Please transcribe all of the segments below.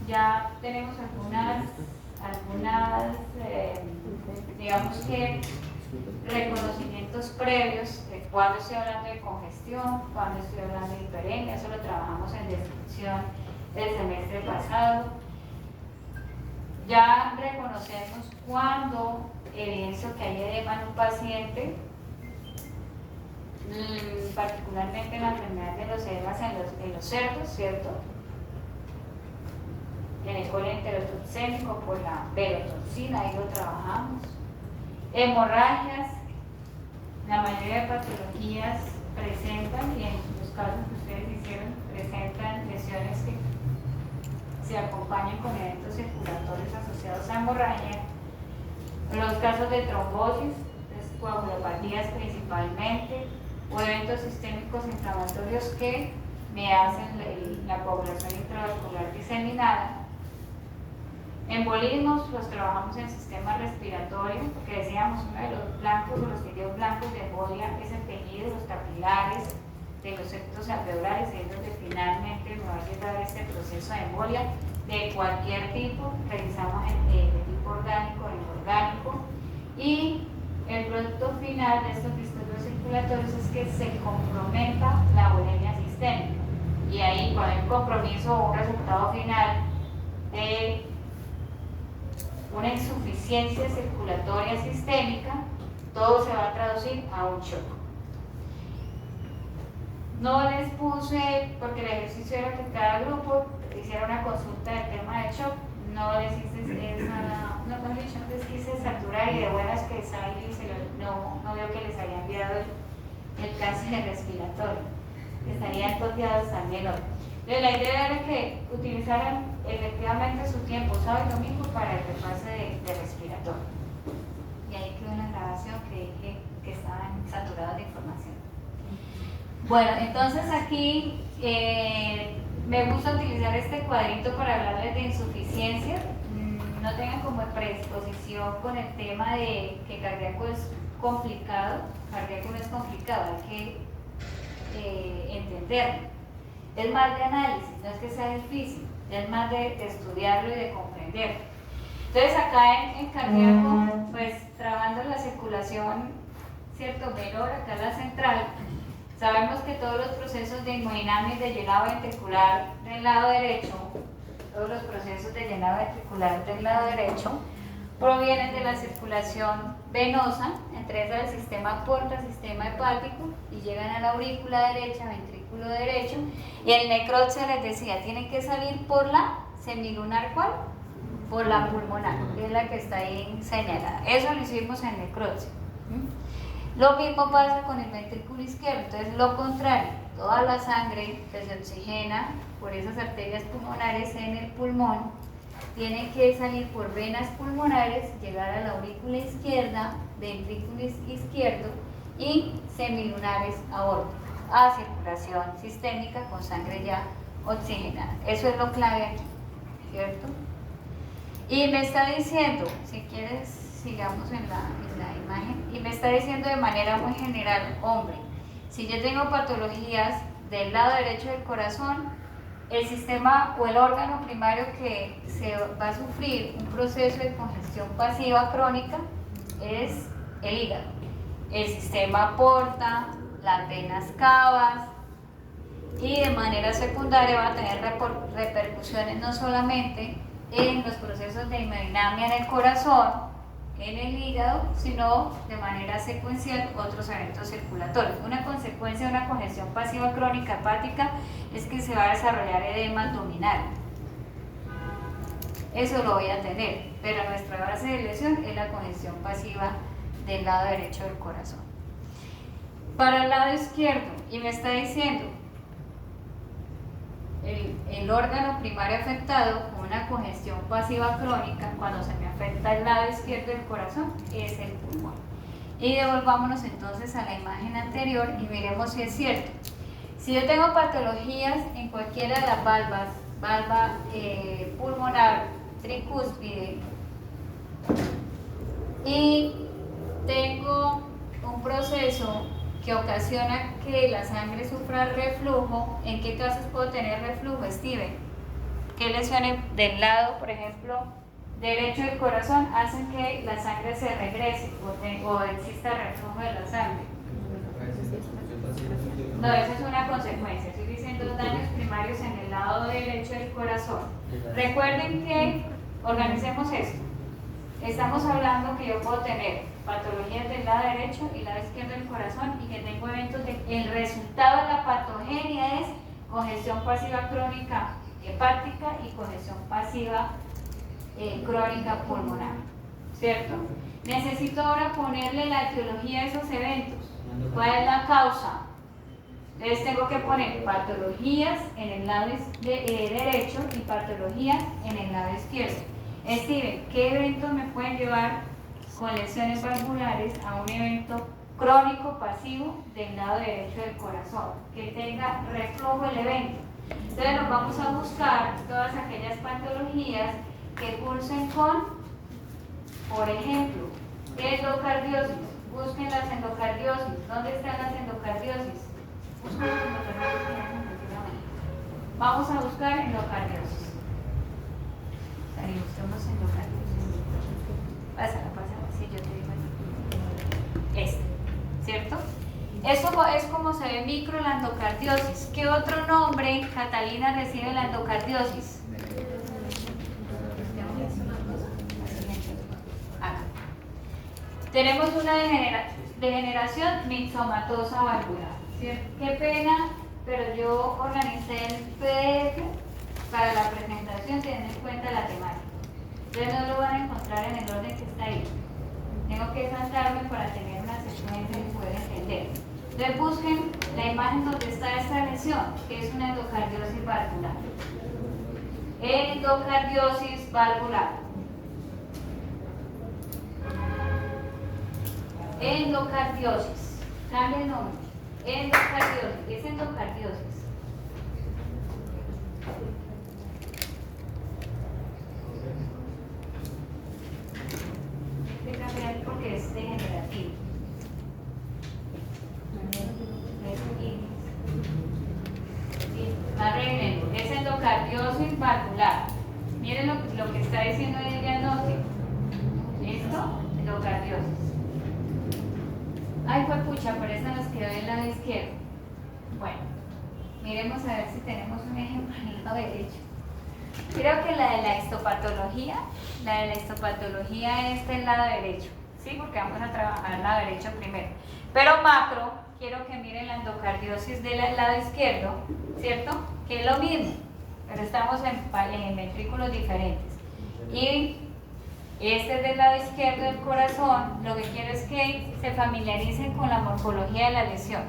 ya tenemos digamos que reconocimientos previos de cuando estoy hablando de congestión, cuando estoy hablando de hiperemia. Eso lo trabajamos en descripción del semestre pasado. Ya reconocemos cuando evidencio que hay edema en un paciente, particularmente en la enfermedad de los edemas en los cerdos, ¿cierto? En el colon enterotoxémico por la velotoxina, ahí lo trabajamos. Hemorragias, la mayoría de patologías presentan, y en los casos que ustedes hicieron, presentan lesiones que se acompañan con eventos circulatorios asociados a hemorragia. Los casos de trombosis, coagulopatías principalmente, o eventos sistémicos inflamatorios que me hacen la coagulación intravascular diseminada. Embolismos los trabajamos en sistema respiratorio, porque decíamos uno de los blancos o los videos blancos de embolia es el tejido, los capilares de los septos alveolares, es donde finalmente me va a llegar este proceso de embolia de cualquier tipo. Revisamos de tipo orgánico o inorgánico, y el producto final de estos disturbios circulatorios es que se comprometa la uremia sistémica, y ahí cuando hay un compromiso o un resultado final de una insuficiencia circulatoria sistémica, todo se va a traducir a un shock. No les puse, porque el ejercicio era que cada grupo hiciera una consulta del tema de shock, no les hice esa, no les quise saturar, y de buenas que Sally no veo que les haya enviado el cáncer respiratorio, que estarían toteados también hoy. Entonces la idea era que utilizaran efectivamente su tiempo sábado y domingo para el repase de respiratorio. Y ahí quedó la grabación que dije que estaban saturados de información. Bueno, entonces aquí me gusta utilizar este cuadrito para hablarles de insuficiencia. No tengan como predisposición con el tema de que cardíaco es complicado. Cardíaco no es complicado, hay que entenderlo. Es más de análisis, no es que sea difícil, es más de estudiarlo y de comprenderlo. Entonces acá en cardíaco, pues trabajando la circulación, ¿cierto? Menor, acá la central, sabemos que todos los procesos de hemodinamia y de llenado ventricular del lado derecho, todos los procesos de llenado ventricular del lado derecho provienen de la circulación venosa, entre esas el sistema porta, sistema hepático, y llegan a la aurícula derecha, ventrículo derecho, y el necroche les decía, tiene que salir por la semilunar, ¿cuál? Por la pulmonar, que es la que está ahí señalada. Eso lo hicimos en necroche. Lo mismo pasa con el ventrículo izquierdo, entonces lo contrario, toda la sangre que se oxigena por esas arterias pulmonares en el pulmón tiene que salir por venas pulmonares, llegar a la aurícula izquierda, ventrículo izquierdo y semilunares aórticos, a circulación sistémica con sangre ya oxigenada. Eso es lo clave aquí, ¿cierto? Y me está diciendo, si quieres sigamos en la imagen, y me está diciendo de manera muy general, hombre, si yo tengo patologías del lado derecho del corazón, el sistema o el órgano primario que se va a sufrir un proceso de congestión pasiva crónica es el hígado. El sistema porta, las venas cavas, y de manera secundaria va a tener repercusiones no solamente en los procesos de hemodinamia en el corazón, en el hígado, sino de manera secuencial otros eventos circulatorios. Una consecuencia de una congestión pasiva crónica hepática es que se va a desarrollar edema abdominal. Eso lo voy a tener, pero nuestra base de lesión es la congestión pasiva del lado derecho del corazón. Para el lado izquierdo, y me está diciendo el órgano primario afectado con una congestión pasiva crónica, cuando se me afecta el lado izquierdo del corazón, es el pulmón. Y devolvámonos entonces a la imagen anterior y miremos si es cierto. Si yo tengo patologías en cualquiera de las valvas, valva pulmonar, tricúspide, y tengo un proceso que ocasiona que la sangre sufra reflujo, ¿en qué casos puedo tener reflujo, Steven? ¿Qué lesiones del lado, por ejemplo, derecho del corazón hacen que la sangre se regrese o exista reflujo de la sangre? No, esa es una consecuencia. Estoy diciendo daños primarios en el lado derecho del corazón. Recuerden que organicemos esto. Estamos hablando que yo puedo tener patologías del lado derecho y lado izquierdo del corazón y que tengo eventos de... El resultado de la patogenia es congestión pasiva crónica hepática y congestión pasiva crónica pulmonar, ¿cierto? Necesito ahora ponerle la etiología a esos eventos. ¿Cuál es la causa? Entonces tengo que poner patologías en el lado derecho y patologías en el lado izquierdo. Steven, ¿qué eventos me pueden llevar con lesiones valvulares a un evento crónico pasivo del lado derecho del corazón? Que tenga reflujo el evento. Entonces nos vamos a buscar todas aquellas patologías que cursen con, por ejemplo, endocardiosis. Busquen las endocardiosis. ¿Dónde están las endocardiosis? Busquen las endocardiosis. Vamos a buscar endocardiosis. Busquemos endocardiosis. Pásala, sí, yo te digo. ¿Cierto? Eso es como se ve micro la endocardiosis. ¿Qué otro nombre, Catalina, recibe la endocardiosis? Acá. Tenemos una degeneración mixomatosa valvular. ¿Cierto? Qué pena, pero yo organicé el PDF para la presentación teniendo en cuenta la temática. Ustedes no lo van a encontrar en el orden que está ahí. Tengo que saltarme para tener una secuencia y poder entender. Entonces busquen la imagen donde está esta lesión, que es una endocardiosis valvular. Endocardiosis valvular. Endocardiosis. Cambia el nombre. Endocardiosis. ¿Qué es endocardiosis? Hay que cambiar porque es degenerativo. Es endocardiosis valvular. Miren lo que está diciendo en el diagnóstico. ¿Listo? Endocardiosis. Ay, fue pucha, pero esta nos quedó del lado izquierdo. Bueno, miremos a ver si tenemos un ejemplo en el lado derecho. Creo que la de la histopatología es del lado derecho, ¿sí? Porque vamos a trabajar el lado derecho primero. Pero macro, quiero que miren la endocardiosis del lado izquierdo, ¿cierto? Que es lo mismo, pero estamos en ventrículos diferentes. Y este es del lado izquierdo del corazón. Lo que quiero es que se familiaricen con la morfología de la lesión.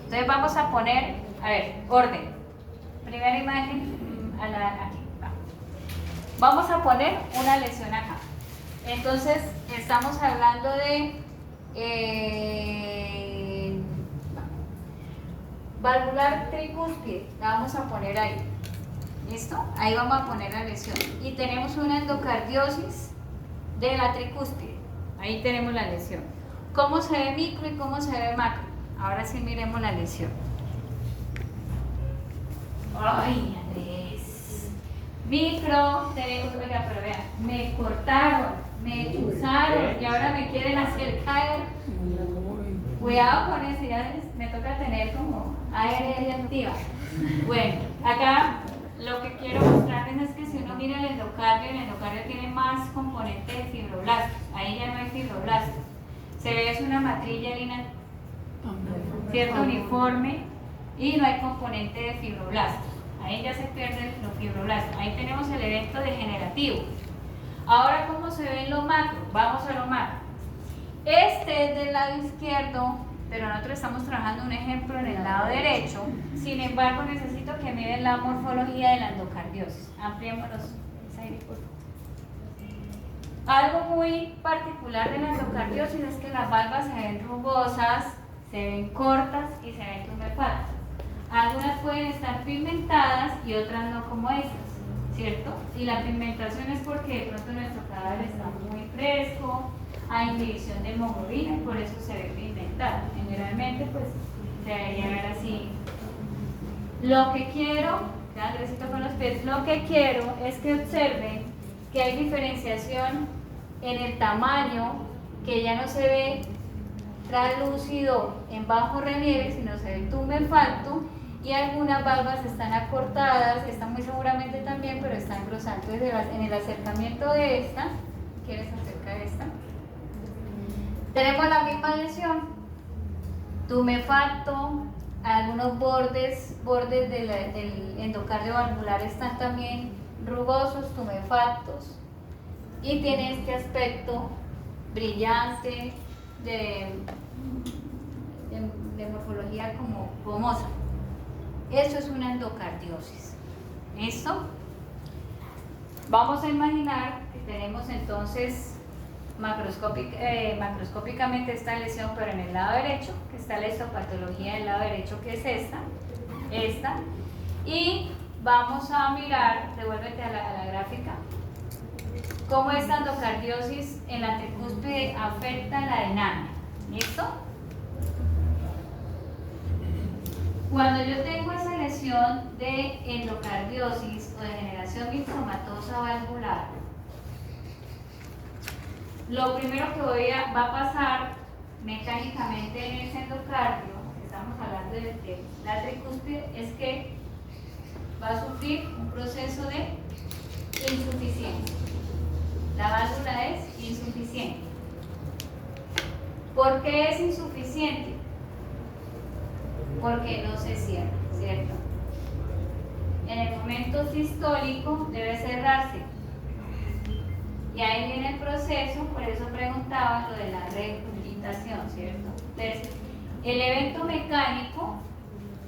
Entonces vamos a poner, a ver, orden. Primera imagen, aquí. Vamos a poner una lesión acá. Entonces estamos hablando de valvular tricúspide. La vamos a poner ahí. ¿Listo? Ahí vamos a poner la lesión. Y tenemos una endocardiosis de la tricúspide. Ahí tenemos la lesión. ¿Cómo se ve micro y cómo se ve macro? Ahora sí miremos la lesión. Ay, Andrés. Micro, tenemos, oiga, pero vean, me cortaron, me chuzaron y ahora me quieren hacer caer. Cuidado con eso, ya me toca tener como ARL activa. Bueno, acá lo que quiero mostrarles es que si uno mira el endocardio tiene más componente de fibroblastos. Ahí ya no hay fibroblastos. Se ve es una matrilla lineal, cierto, uniforme, y no hay componente de fibroblastos. Ahí ya se pierden los fibroblastos. Ahí tenemos el evento degenerativo. Ahora, ¿cómo se ve en lo macro? Vamos a lo macro. Este es del lado izquierdo, pero nosotros estamos trabajando un ejemplo en el lado derecho. Sin embargo, necesito que miren la morfología de la endocardiosis. Ampliémoslos. Algo muy particular de la endocardiosis es que las valvas se ven rugosas, se ven cortas y se ven tumefactas. Algunas pueden estar pigmentadas y otras no, como estas, ¿cierto? Y la pigmentación es porque de pronto nuestro cadáver está muy fresco, hay inhibición de hemoglobina y por eso se ve pigmentado. Generalmente pues se debería ver así. Lo que quiero queda Andresito con los pies. Lo que quiero es que observen que hay diferenciación en el tamaño, que ya no se ve translúcido en bajo relieve, sino se ve tumefacto, y algunas valvas están acortadas, esta muy seguramente también, pero están grosas. Entonces, en el acercamiento de esta, ¿quieres acercar esta? Tenemos la misma lesión, tumefacto, algunos bordes del endocardio valvular están también rugosos, tumefactos, y tiene este aspecto brillante de morfología como gomosa. Eso es una endocardiosis. ¿Listo? Vamos a imaginar que tenemos entonces macroscópicamente esta lesión, pero en el lado derecho, que está la histopatología del lado derecho, que es esta, y vamos a mirar, devuélvete a la gráfica, cómo esta endocardiosis en la tricúspide afecta la dinámica. ¿Listo? Cuando yo tengo esa lesión de endocardiosis o degeneración mixomatosa valvular, lo primero que va a pasar mecánicamente en ese endocardio, estamos hablando de la tricúspide, es que va a sufrir un proceso de insuficiencia. La válvula es insuficiente. ¿Por qué es insuficiente? Porque no se cierra, ¿cierto? En el momento sistólico debe cerrarse. Y ahí viene el proceso, por eso preguntaba lo de la regurgitación, ¿cierto? Entonces, el evento mecánico,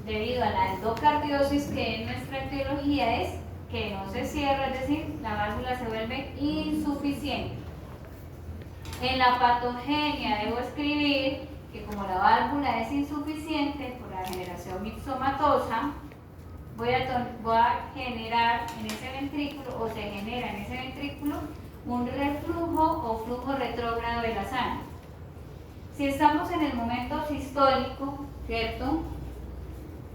debido a la endocardiosis, que en nuestra etiología es que no se cierra, es decir, la válvula se vuelve insuficiente. En la patogenia debo escribir que como la válvula es insuficiente por la generación mixomatosa, voy a generar en ese ventrículo, o se genera en ese ventrículo, un reflujo o flujo retrógrado de la sangre. Si estamos en el momento sistólico, ¿cierto?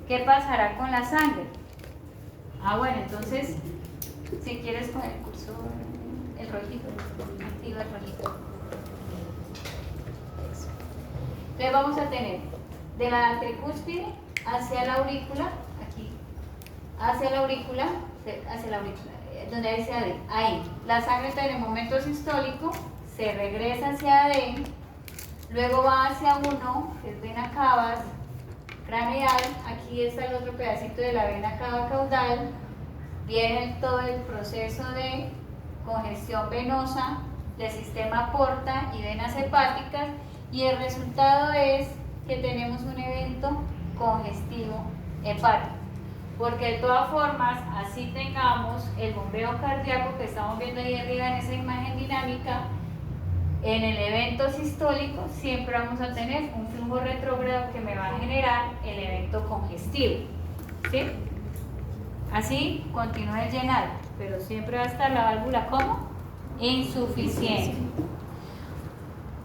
¿Qué pasará con la sangre? Bueno, entonces, si quieres con el cursor, el rojito, activa el rojito. Entonces vamos a tener de la tricúspide hacia la aurícula, aquí, hacia la aurícula, donde dice AD, ahí. La sangre en el momento sistólico se regresa hacia AD, luego va hacia uno, que es vena cava craneal, aquí está el otro pedacito de la vena cava caudal, viene todo el proceso de congestión venosa del sistema porta y venas hepáticas, y el resultado es que tenemos un evento congestivo hepático, porque de todas formas, así tengamos el bombeo cardíaco que estamos viendo ahí arriba en esa imagen dinámica, en el evento sistólico siempre vamos a tener un flujo retrógrado que me va a generar el evento congestivo, ¿sí? Así continúa el llenado, pero siempre va a estar la válvula como insuficiente.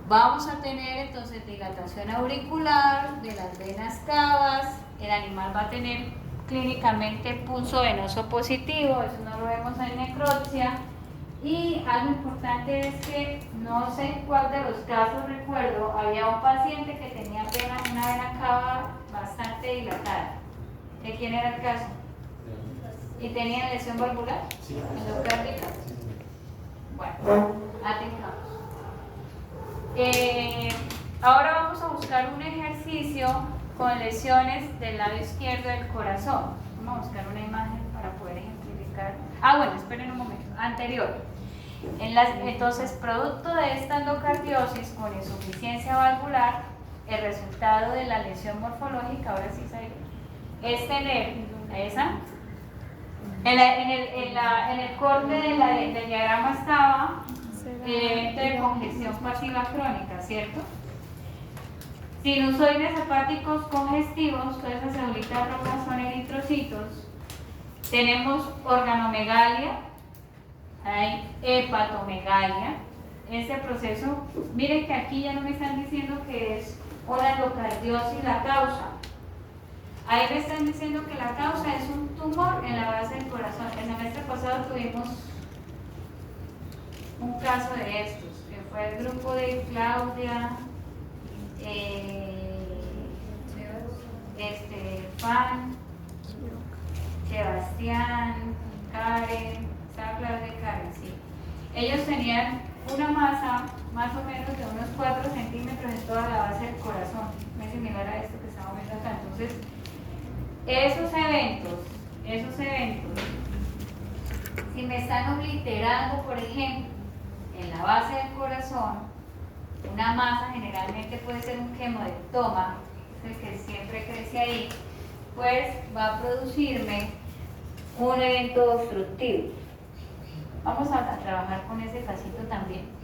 Vamos a tener entonces dilatación auricular de las venas cavas, el animal va a tener clínicamente pulso venoso positivo, eso no lo vemos en necropsia, y algo importante es que no sé en cuál de los casos recuerdo, había un paciente que tenía una vena cava bastante dilatada. ¿De quién era el caso? ¿Y tenía lesión valvular? Sí. ¿Endocárdica? Bueno, atengamos. Ahora vamos a buscar un ejercicio con lesiones del lado izquierdo del corazón. Vamos a buscar una imagen para poder ejemplificar. Bueno, esperen un momento. Anterior. Entonces, producto de esta endocardiosis con insuficiencia valvular, el resultado de la lesión morfológica, ahora sí sale, es tener esa. En el corte del diagrama estaba el evento de congestión pasiva crónica, ¿cierto? Sinusoides hepáticos congestivos, todas esas célulitas rojas son eritrocitos. Tenemos organomegalia, hay hepatomegalia. Este proceso, miren que aquí ya no me están diciendo que es una endocardiosis la causa. Ahí me están diciendo que la causa es un tumor en la base del corazón. El semestre pasado tuvimos un caso de estos, que fue el grupo de Claudia, Fan, Sebastián, Karen, estaba Claudia y Karen, sí. Ellos tenían una masa más o menos de unos 4 centímetros en toda la base del corazón, muy similar a esto que estamos viendo acá. Entonces, esos eventos, si me están obliterando, por ejemplo, en la base del corazón, una masa generalmente puede ser un quemodectoma, el que siempre crece ahí, pues va a producirme un evento obstructivo. Vamos a trabajar con ese casito también.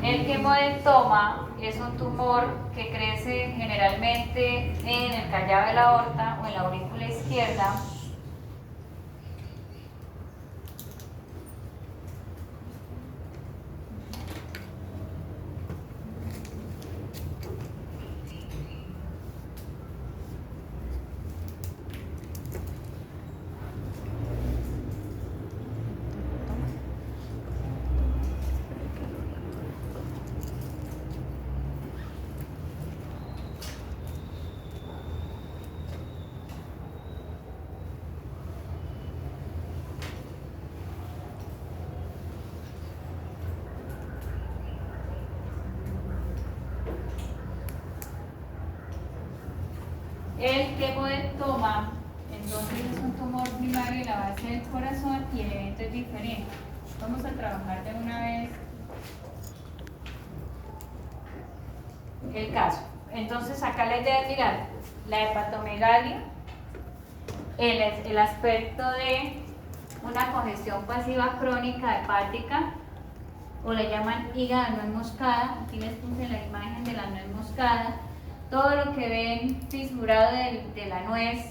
El quemodectoma es un tumor que crece generalmente en el callado de la aorta o en la aurícula izquierda. El quemodectoma, entonces, es un tumor primario en la base del corazón y el evento es diferente. Vamos a trabajar de una vez el caso. Entonces, acá la idea es mirar la hepatomegalia, el aspecto de una congestión pasiva crónica hepática, o le llaman hígado de nuez moscada. Aquí les puse la imagen de la nuez moscada. Todo lo que ven fisurado de la nuez,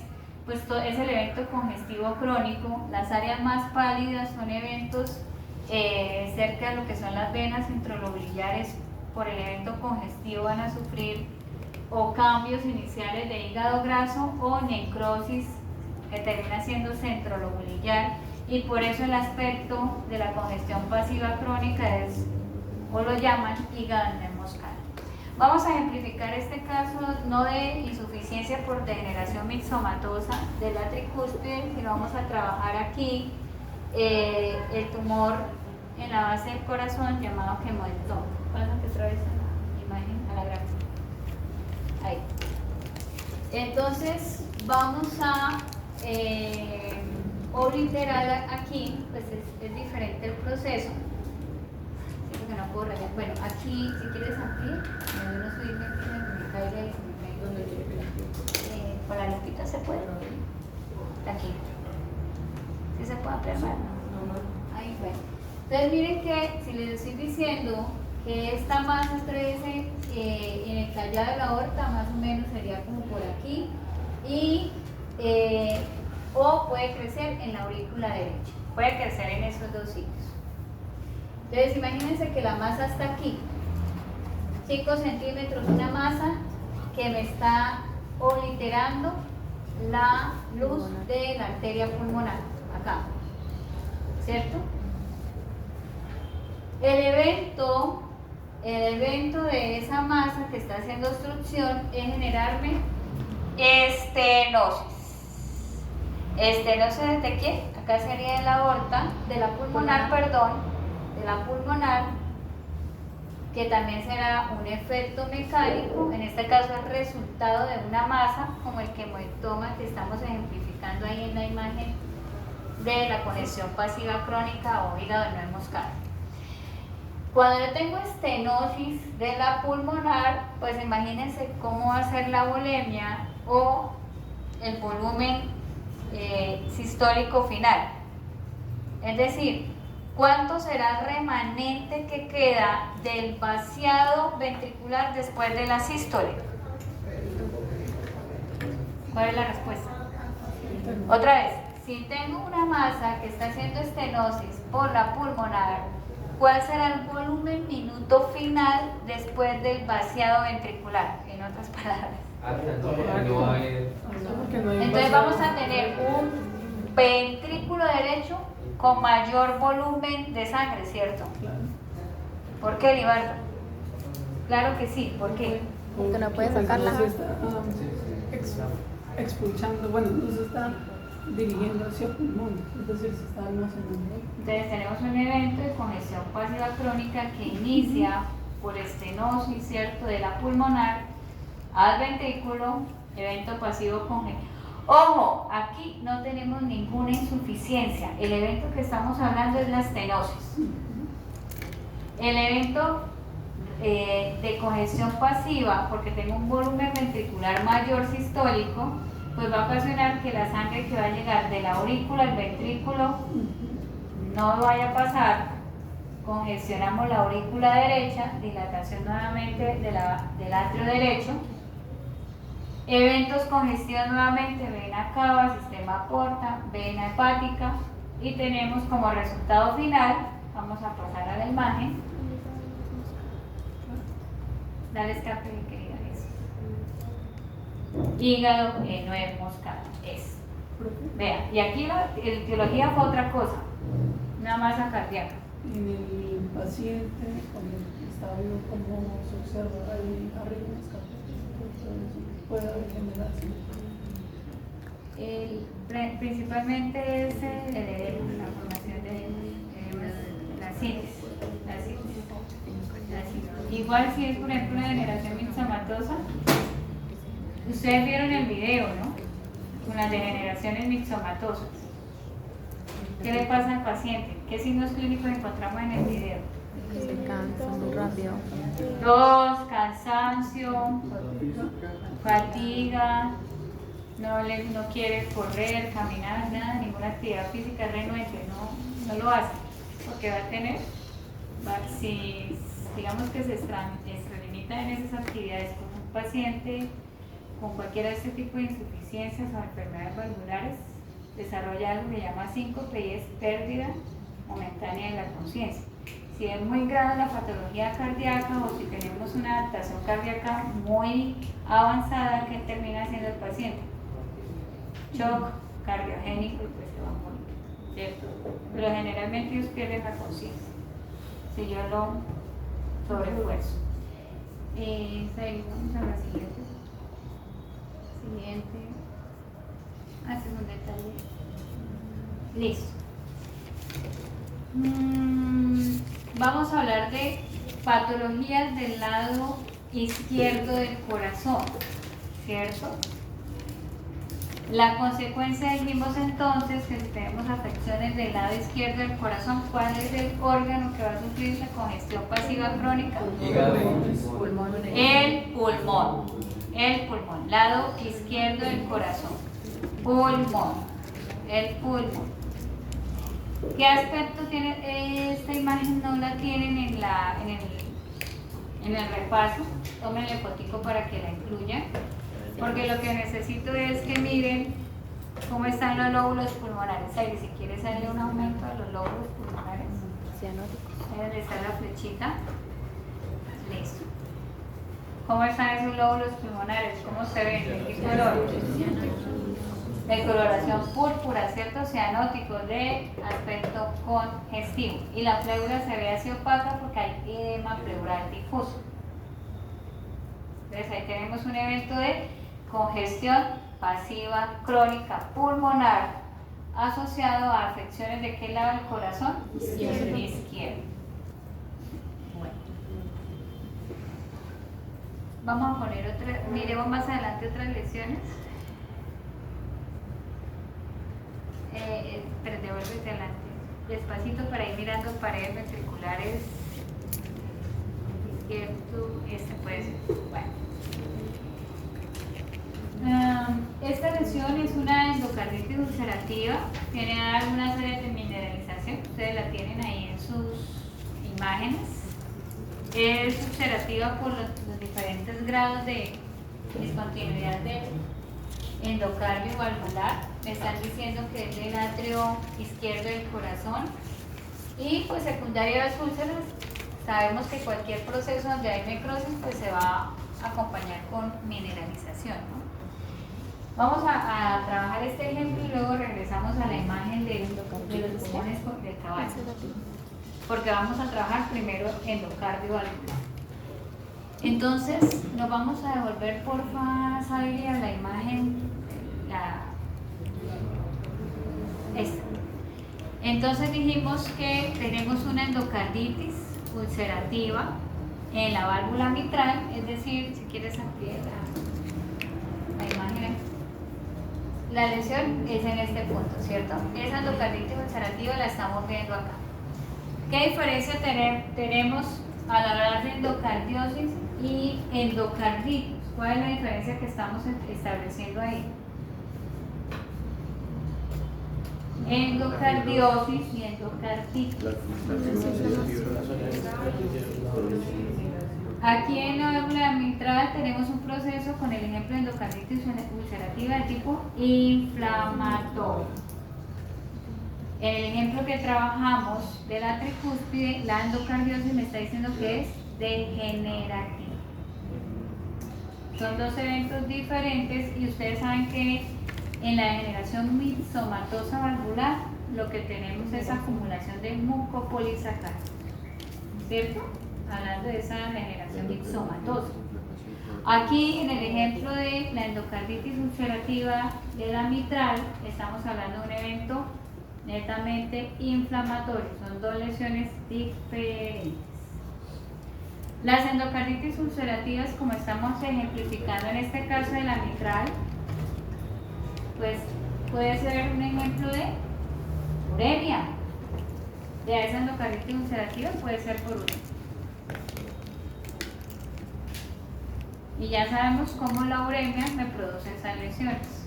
pues es el evento congestivo crónico. Las áreas más pálidas son eventos cerca de lo que son las venas centrolobiliares. Por el evento congestivo van a sufrir o cambios iniciales de hígado graso o necrosis que termina siendo centrolobiliar, y por eso el aspecto de la congestión pasiva crónica es, o lo llaman, hígado de nuez moscada. Vamos a ejemplificar este caso no de insuficiencia por degeneración mixomatosa de la tricúspide, sino vamos a trabajar aquí el tumor en la base del corazón llamado quemodectoma. Pásate otra vez a la imagen, a la gráfica. Ahí. Entonces vamos a obliterar aquí, pues es diferente el proceso. Que no puedo rayar. Bueno, aquí, si quieres aquí, me doy unos subirme que me caiga y se me caiga. Con la lupita se puede. Aquí. ¿Sí se puede ampliar más? Ahí, bueno. Entonces miren que si les estoy diciendo que esta masa crece en el callado de la aorta, más o menos sería como por aquí, y o puede crecer en la aurícula derecha. Puede crecer en esos dos sitios. Entonces imagínense que la masa está aquí, 5 centímetros, una masa que me está obliterando la luz de la arteria pulmonar, acá, ¿cierto? El evento de esa masa que está haciendo obstrucción es generarme estenosis. ¿Estenosis de qué? Acá sería de la aorta, de la pulmonar, perdón. De la pulmonar, que también será un efecto mecánico, en este caso es resultado de una masa como el quemodectoma que estamos ejemplificando ahí en la imagen de la congestión pasiva crónica o hígado de nuez moscada. Cuando yo tengo estenosis de la pulmonar, pues imagínense cómo va a ser la volemia o el volumen sistólico final, es decir, ¿cuánto será el remanente que queda del vaciado ventricular después de la sístole? ¿Cuál es la respuesta? Otra vez, si tengo una masa que está haciendo estenosis por la pulmonar, ¿cuál será el volumen minuto final después del vaciado ventricular? En otras palabras. Entonces vamos a tener un ventrículo derecho con mayor volumen de sangre, ¿cierto? ¿Por qué, Libardo? Claro que sí, ¿por qué? Porque no puede sacarla. Se está expulsando, bueno, no se está dirigiendo hacia el pulmón, es decir, se está almacenando. Entonces tenemos un evento de congestión pasiva crónica que inicia por estenosis, ¿cierto?, de la pulmonar al ventrículo, evento pasivo congestión. Ojo, aquí no tenemos ninguna insuficiencia. El evento que estamos hablando es la estenosis. El evento de congestión pasiva, porque tengo un volumen ventricular mayor sistólico, pues va a ocasionar que la sangre que va a llegar de la aurícula al ventrículo no vaya a pasar. Congestionamos la aurícula derecha, dilatación nuevamente del atrio derecho. Eventos congestión nuevamente, vena cava, sistema porta, vena hepática, y tenemos como resultado final, vamos a pasar a la imagen. Dale escape, querida, eso. Hígado, nuez moscada, eso. Vea, y aquí la etiología fue otra cosa, una masa cardíaca. En el paciente, cuando está vivo, como se observa ahí arritmias cardíacas, puede degenerarse. Principalmente es la formación de la síntesis. Igual si es, por ejemplo, una degeneración mixomatosa, ustedes vieron el video, ¿no? Con las degeneraciones mixomatosas. ¿Qué le pasa al paciente? ¿Qué signos clínicos encontramos en el video? Se cansa muy rápido. Tos, cansancio, fatiga, no quiere correr, caminar, nada, ninguna actividad física, renuente, no lo hace, porque va a tener, si digamos que se extralimita en esas actividades con un paciente con cualquiera de este tipo de insuficiencias o enfermedades valvulares, desarrolla algo que se llama síncope y es pérdida momentánea de la conciencia. Si es muy grave la patología cardíaca o si tenemos una adaptación cardíaca muy avanzada, ¿qué termina haciendo el paciente? Shock cardiogénico y pues se va a morir, ¿cierto? Pero generalmente ellos pierden la conciencia si yo lo sobreesfuerzo. Vamos a la siguiente. Este es un detalle. Listo. Vamos a hablar de patologías del lado izquierdo del corazón, ¿cierto? La consecuencia, dijimos entonces que si tenemos afecciones del lado izquierdo del corazón, ¿cuál es el órgano que va a sufrir la congestión pasiva crónica? El pulmón, lado izquierdo del corazón, el pulmón. ¿Qué aspecto tiene esta imagen? No la tienen en el repaso. Tomen el fotico para que la incluyan, porque lo que necesito es que miren cómo están los lóbulos pulmonares. Ahí, si quieres darle un aumento a los lóbulos pulmonares, ahí donde está la flechita. Listo. ¿Cómo están esos lóbulos pulmonares? ¿Cómo se ven? ¿De qué color? De coloración púrpura, ¿cierto? Cianótico, de aspecto congestivo. Y la pleura se ve así opaca porque hay edema pleural difuso. Entonces ahí tenemos un evento de congestión pasiva crónica pulmonar asociado a afecciones de qué lado del corazón? Izquierdo. Bueno. Vamos a poner otra, miremos más adelante otras lesiones. Pero devuélvete adelante, despacito para ir mirando paredes ventriculares. Izquierdo, este puede ser. Bueno. Esta lesión es una endocarditis ulcerativa, tiene algunas áreas de mineralización, ustedes la tienen ahí en sus imágenes. Es ulcerativa por los diferentes grados de discontinuidad del endocardio valvular. Me están diciendo que es del atrio izquierdo del corazón. Y pues secundaria a las úlceras, sabemos que cualquier proceso donde hay necrosis pues se va a acompañar con mineralización, ¿no? Vamos a trabajar este ejemplo y luego regresamos a la imagen de los pulmones del caballo, porque vamos a trabajar primero endocardio valvular. Entonces nos vamos a devolver porfa, Saili, a la imagen, esta. Entonces dijimos que tenemos una endocarditis ulcerativa en la válvula mitral, es decir, si quieres ampliar la imagen, la lesión es en este punto, ¿cierto? Esa endocarditis ulcerativa la estamos viendo acá. ¿Qué diferencia tenemos al hablar de endocardiosis y endocarditis? ¿Cuál es la diferencia que estamos estableciendo ahí? Endocardiosis y endocarditis. Aquí en la válvula mitral tenemos un proceso con el ejemplo de endocarditis ulcerativa de tipo inflamatorio. En el ejemplo que trabajamos de la tricúspide, la endocardiosis me está diciendo que es degenerativa. Son dos eventos diferentes y ustedes saben que en la degeneración mixomatosa valvular lo que tenemos es acumulación de mucopolisacáridos, ¿cierto? Hablando de esa degeneración mixomatosa. Aquí en el ejemplo de la endocarditis ulcerativa de la mitral estamos hablando de un evento netamente inflamatorio, son dos lesiones diferentes. Las endocarditis ulcerativas, como estamos ejemplificando en este caso de la mitral, pues puede ser un ejemplo de uremia. De esa endocarditis ulcerativa puede ser por uremia. Y ya sabemos cómo la uremia me produce esas lesiones.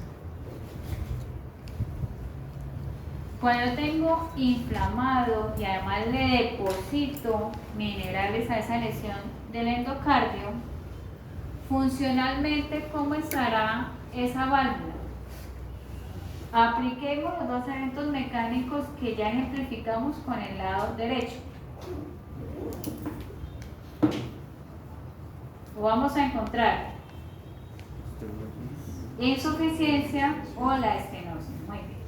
Cuando tengo inflamado y además le deposito minerales a esa lesión del endocardio, funcionalmente, ¿cómo estará esa válvula? Apliquemos los dos eventos mecánicos que ya ejemplificamos con el lado derecho. O vamos a encontrar insuficiencia o la estenosis. Muy bien.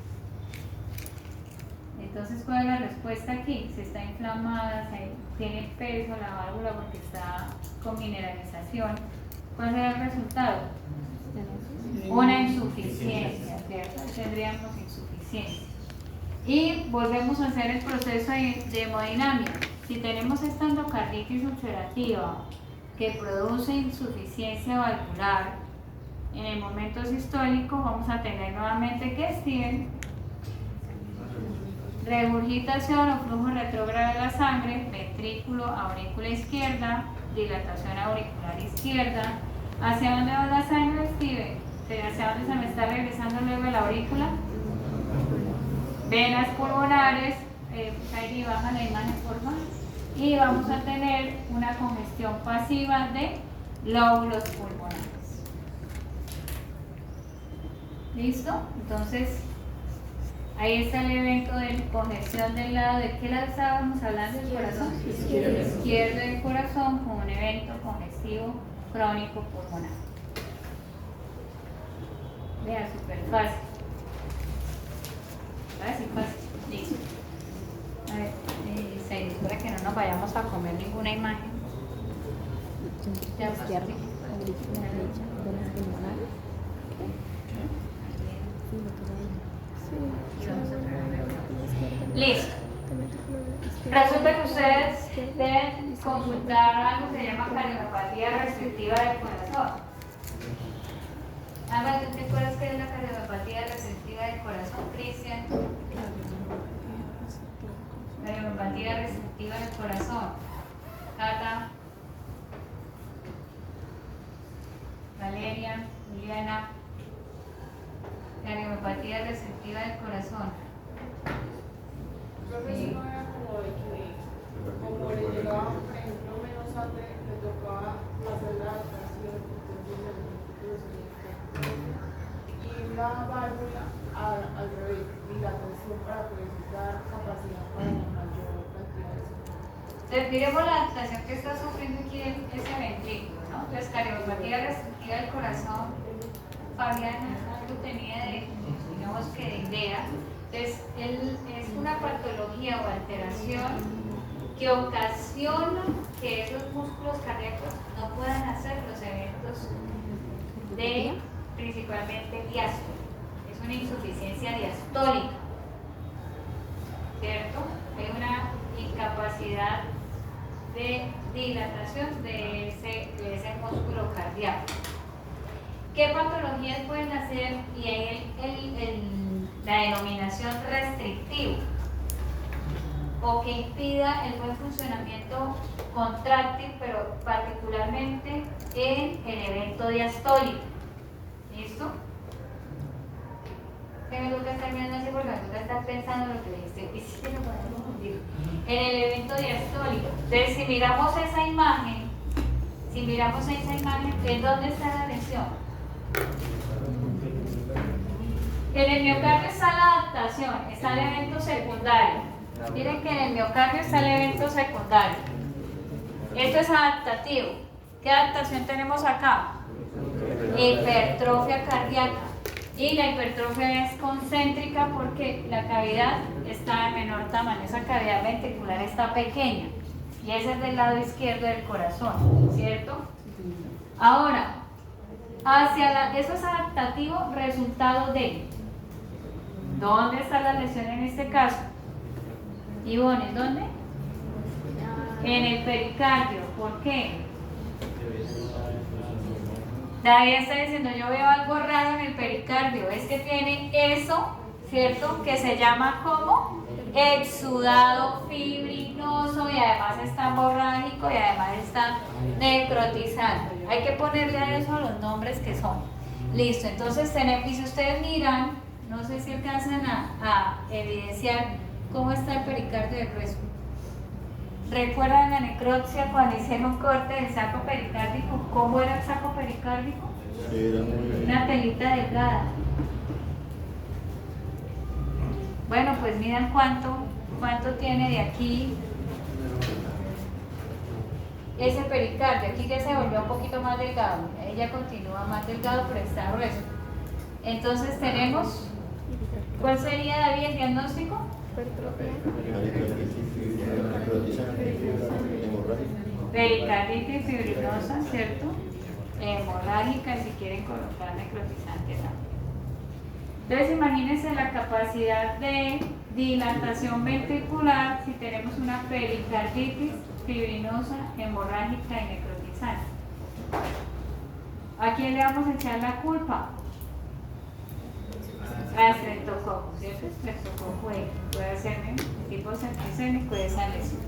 Entonces, ¿cuál es la respuesta aquí? Si está inflamada, tiene peso la válvula porque está con mineralización, ¿cuál será el resultado? Una insuficiencia, ¿cierto? Tendríamos insuficiencia. Y volvemos a hacer el proceso de hemodinamia. Si tenemos esta endocarditis ulcerativa que produce insuficiencia valvular, en el momento sistólico vamos a tener nuevamente que Steven, regurgitación o flujo retrógrado de la sangre, ventrículo, aurícula izquierda, dilatación auricular izquierda. ¿Hacia dónde va la sangre, Steven? ¿Hacia dónde se me está regresando luego la aurícula? Venas pulmonares, ahí baja la imagen por favor. Y vamos a tener una congestión pasiva de lóbulos pulmonares. ¿Listo? Entonces, ahí está el evento de congestión del lado. ¿De qué lado estábamos hablando? ¿Del corazón? Izquierdo del corazón con un evento congestivo crónico pulmonar. Vea, súper fácil. Fácil. Listo. A ver, Seiris, para que no nos vayamos a comer ninguna imagen. Ya Izquierda, aurícula derecha, venas pulmonares. Listo. Resulta que ustedes deben consultar algo que se llama cardiopatía restrictiva del corazón. Alba, ¿tú te acuerdas qué es la cardiopatía restrictiva del corazón, Cristian? Cardiopatía restrictiva del corazón. Cata, Valeria, Juliana. Cardiopatía restrictiva del corazón. Sí. Como le llegaba, por ejemplo, menos sangre, le tocaba hacer la adaptación, y para poder dar capacidad para la mayor cantidad de sangre. Entonces, miremos la adaptación que está sufriendo aquí ese ventrículo, ¿no? La escariopatía restrictiva del corazón. Fabiana algo tenía de, digamos que de idea. Entonces, es una patología o alteración que ocasiona que esos músculos cardíacos no puedan hacer los eventos de, principalmente, diástole. Es una insuficiencia diastólica, ¿cierto? Hay una incapacidad de dilatación de ese músculo cardíaco. ¿Qué patologías pueden hacer? Y hay la denominación restrictiva, o que impida el buen funcionamiento contráctil, pero particularmente en el evento diastólico. ¿Listo? Que me gusta estar mirando así porque me gusta estar pensando lo que dijiste y sí lo podemos confundir. En el evento diastólico. Entonces, si miramos esa imagen, ¿en dónde está la lesión? En el miocardio está la adaptación, está el evento secundario. Miren que en el miocardio está el evento secundario. Esto es adaptativo. ¿Qué adaptación tenemos acá? Hipertrofia cardíaca. Y la hipertrofia es concéntrica porque la cavidad está de menor tamaño, esa cavidad ventricular está pequeña. Y ese es del lado izquierdo del corazón, ¿cierto? Ahora, eso es adaptativo, resultado de. ¿Dónde está la lesión en este caso? Ivonne, ¿dónde? En el pericardio. ¿Por qué? David está diciendo, yo veo algo raro en el pericardio. Es que tiene eso, ¿cierto? Que se llama como exudado fibrinoso y además está hemorrágico y además está necrotizante. Hay que ponerle a eso los nombres que son. Listo, entonces tenemos, y si ustedes miran, no sé si alcanzan a evidenciar cómo está el pericardio del grueso. ¿Recuerdan la necropsia cuando hicieron corte del saco pericárdico? ¿Cómo era el saco pericárdico? Una telita delgada. Bueno, pues miren cuánto tiene de aquí ese pericardio. Aquí ya se volvió un poquito más delgado. Ahí ya continúa más delgado, pero está grueso. Entonces tenemos, ¿cuál sería, David, el diagnóstico? Pericarditis fibrinosa, ¿cierto? Hemorrágica, si quieren colocar necrotizante también. Entonces imagínense la capacidad de dilatación ventricular si tenemos una pericarditis fibrinosa, hemorrágica y necrotizante. ¿A quién le vamos a echar la culpa? A estreptococo, ¿cierto? Estreptococo puede ser tipo septicémico de esa lesión.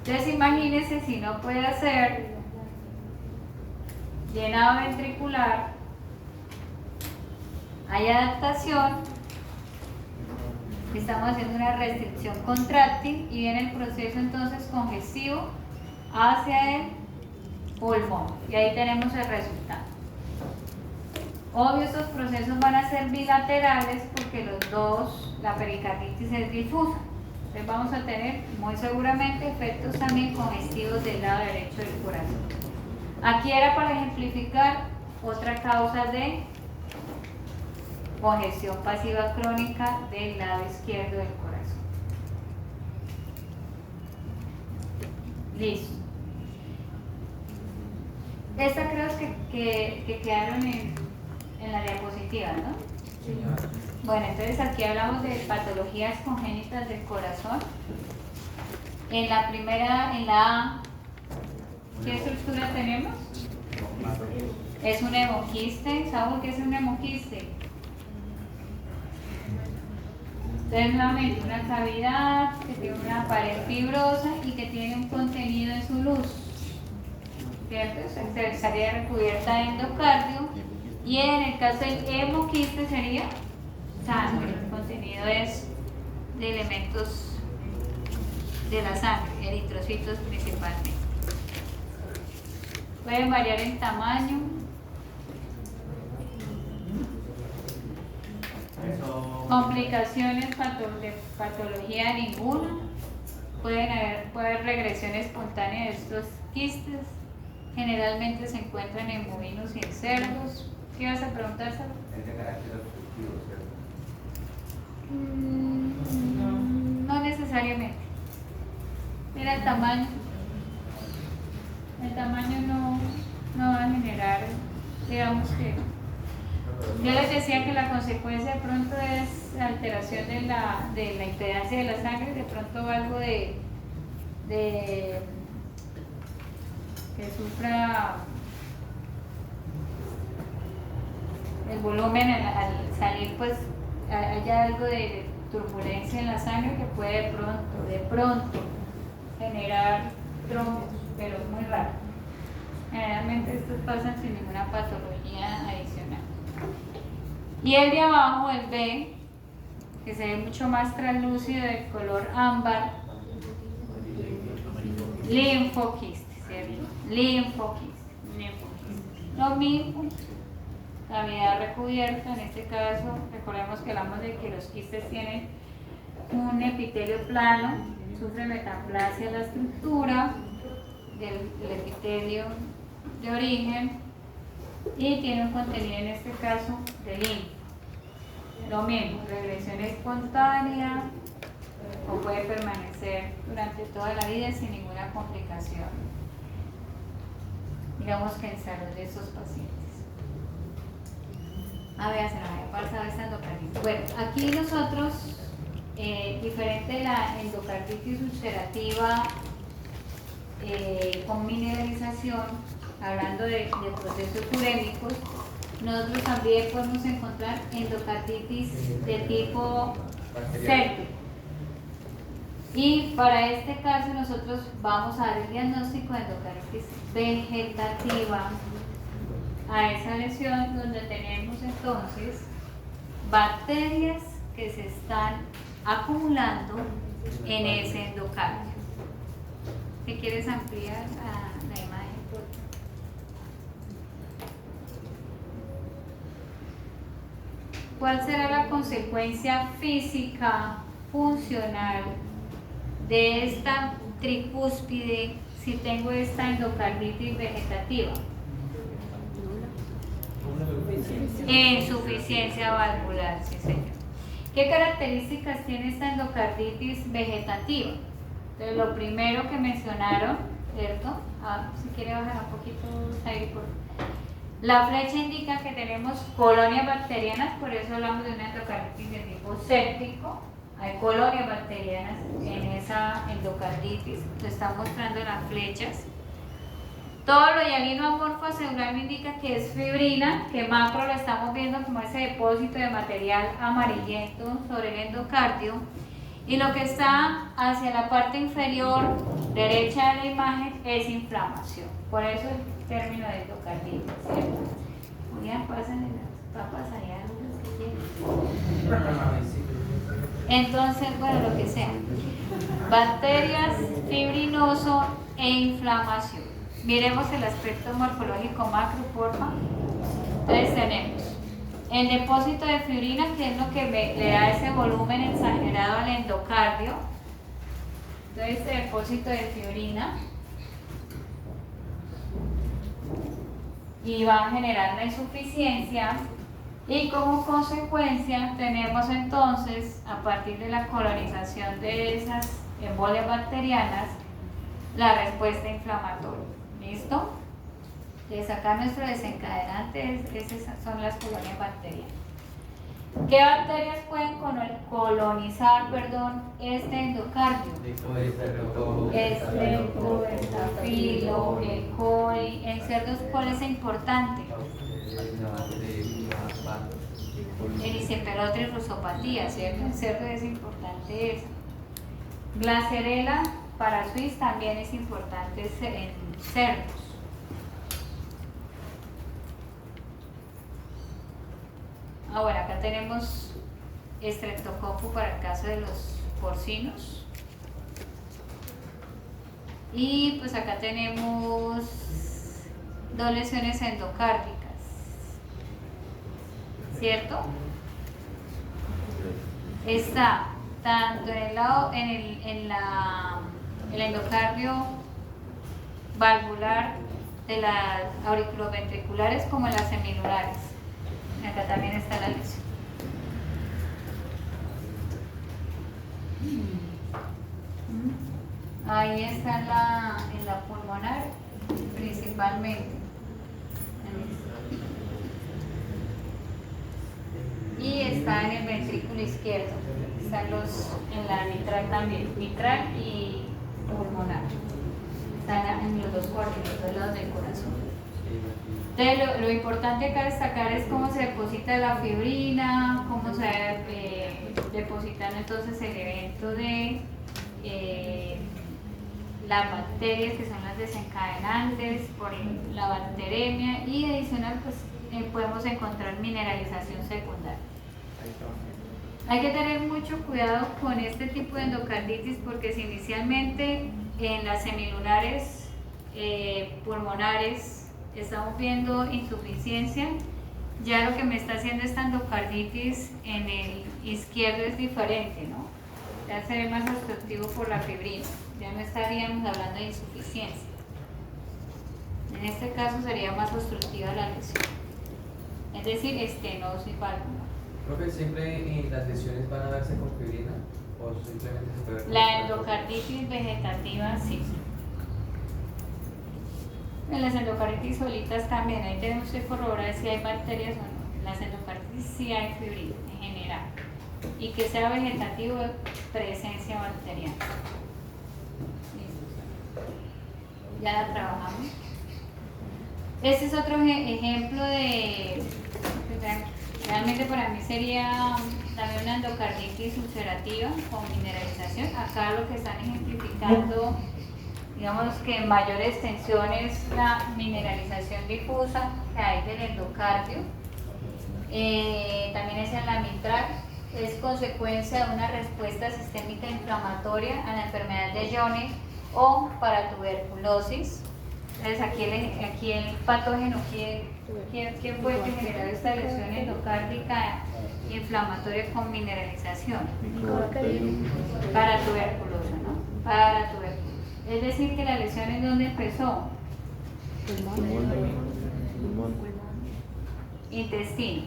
Entonces imagínense si no puede hacer llenado ventricular, hay adaptación, estamos haciendo una restricción contráctil y viene el proceso entonces congestivo hacia el pulmón y ahí tenemos el resultado. Obvio, estos procesos van a ser bilaterales porque los dos, la pericarditis es difusa. Entonces vamos a tener muy seguramente efectos también congestivos del lado derecho del corazón. Aquí era para ejemplificar otra causa de congestión pasiva crónica del lado izquierdo del corazón. Listo. Estas creo que quedaron en la diapositiva, ¿no? Bueno, entonces aquí hablamos de patologías congénitas del corazón. En la primera, en la A, ¿qué estructura tenemos? Es un hemoquiste. ¿Saben qué es un hemoquiste? Entonces, nuevamente, una cavidad que tiene una pared fibrosa y que tiene un contenido en su luz, ¿cierto? Estaría recubierta de endocardio. Y en el caso del hemoquiste sería sangre. El contenido es de elementos de la sangre, eritrocitos principalmente. Pueden variar en tamaño. Eso Complicaciones de patología ninguna. Puede haber regresión espontánea de estos quistes. Generalmente se encuentran en bovinos y en cerdos. ¿Qué vas a preguntar, Sara? Es de carácter obstructivo, ¿cierto? No necesariamente. Mira el tamaño. El tamaño no va a generar, digamos que... Yo les decía que la consecuencia de pronto es la alteración de la impedancia de la sangre, de pronto algo de que sufra el volumen al salir, pues haya algo de turbulencia en la sangre que puede de pronto generar trombos, pero es muy raro. Generalmente estos pasan sin ninguna patología adicional. Y el de abajo, el B, que se ve mucho más translúcido, de color ámbar, linfoquiste, ¿cierto? Linfoquiste. Lo mismo, cavidad recubierta, en este caso, recordemos que hablamos de que los quistes tienen un epitelio plano, sufre metaplasia la estructura del epitelio de origen y tiene un contenido, en este caso, de linfa. Lo mismo, regresión espontánea o puede permanecer durante toda la vida sin ninguna complicación, digamos que en salud de esos pacientes. A ver, se nos había pasado esta endocarditis. Bueno, aquí nosotros, diferente de la endocarditis ulcerativa con mineralización, hablando de procesos urémicos, nosotros también podemos encontrar endocarditis de tipo séptico. Y para este caso nosotros vamos a dar el diagnóstico de endocarditis vegetativa a esa lesión, donde tenemos entonces bacterias que se están acumulando en ese endocardio. ¿Te quieres ampliar la imagen? ¿Cuál será la consecuencia física, funcional de esta tricúspide si tengo esta endocarditis vegetativa? Insuficiencia valvular, sí señor. ¿Qué características tiene esta endocarditis vegetativa? Entonces, lo primero que mencionaron, ¿cierto? Si quiere bajar un poquito ahí, por favor. La flecha indica que tenemos colonias bacterianas, por eso hablamos de una endocarditis de tipo séptico. Hay colonias bacterianas en esa endocarditis, lo están mostrando las flechas. Todo lo hialino amorfo celular me indica que es fibrina, que macro lo estamos viendo como ese depósito de material amarillento sobre el endocardio. Y lo que está hacia la parte inferior derecha de la imagen es inflamación. Por eso el término de endocarditis, ¿cierto? Oigan, pasan las papas allá, los que quieren. Entonces, bueno, lo que sea. Bacterias, fibrinoso e inflamación. Miremos el aspecto morfológico macro, porfa. Entonces tenemos el depósito de fibrina, que es lo que le da ese volumen exagerado al endocardio. Entonces, el depósito de fibrina, y va a generar la insuficiencia, y como consecuencia tenemos entonces, a partir de la colonización de esas embolias bacterianas, la respuesta inflamatoria. ¿Listo? Entonces acá nuestro desencadenante son las colonias bacterianas. ¿Qué bacterias pueden colonizar este endocardio? Estreptostafilo, E. coli. En cerdos, ¿cuál es importante? Erysiperotre rusopatía, ¿cierto? En cerdos es importante eso. Glasserella parasuis también es importante en cerdos. Ahora acá tenemos Streptococcus para el caso de los porcinos. Y pues acá tenemos dos lesiones endocárdicas, ¿cierto? está tanto en el lado, el endocardio valvular de las auriculoventriculares como en las semilulares. Acá también está la lesión. Ahí está en la pulmonar principalmente. Y está en el ventrículo izquierdo. Están en la mitral también, mitral y pulmonar. Están en los dos lados del corazón. Entonces, lo importante acá destacar es cómo se deposita la fibrina, cómo se depositan entonces el evento de las bacterias que son las desencadenantes por la bacteremia, y adicional pues podemos encontrar mineralización secundaria. Hay que tener mucho cuidado con este tipo de endocarditis porque si inicialmente en las semilulares pulmonares estamos viendo insuficiencia, ya lo que me está haciendo esta endocarditis en el izquierdo es diferente, ¿no? Ya se ve más obstructivo por la fibrina, ya no estaríamos hablando de insuficiencia. En este caso sería más obstructiva la lesión, es decir, estenosis valvular. Profe, ¿siempre las lesiones van a verse con fibrina o simplemente se puede ver con La otra cosa? endocarditis vegetativa sí. En las endocarditis solitas también, ahí tenemos que corroborar si hay bacterias o no. En las endocarditis sí hay fibrina en general. Y que sea vegetativo, presencia bacteriana. Listo. Ya la trabajamos. Este es otro ejemplo de... Realmente para mí sería también una endocarditis ulcerativa con mineralización. Acá lo que están ejemplificando, digamos que en mayor extensión es la mineralización difusa que hay del endocardio. También es en la mitral, es consecuencia de una respuesta sistémica inflamatoria a la enfermedad de Jones o para tuberculosis. Entonces aquí el patógeno, ¿quién fue el que generó esta lesión endocárdica inflamatoria con mineralización? Para tuberculosis, ¿no? Para tuberculosis. Es decir, que la lesión ¿en dónde empezó? Intestino.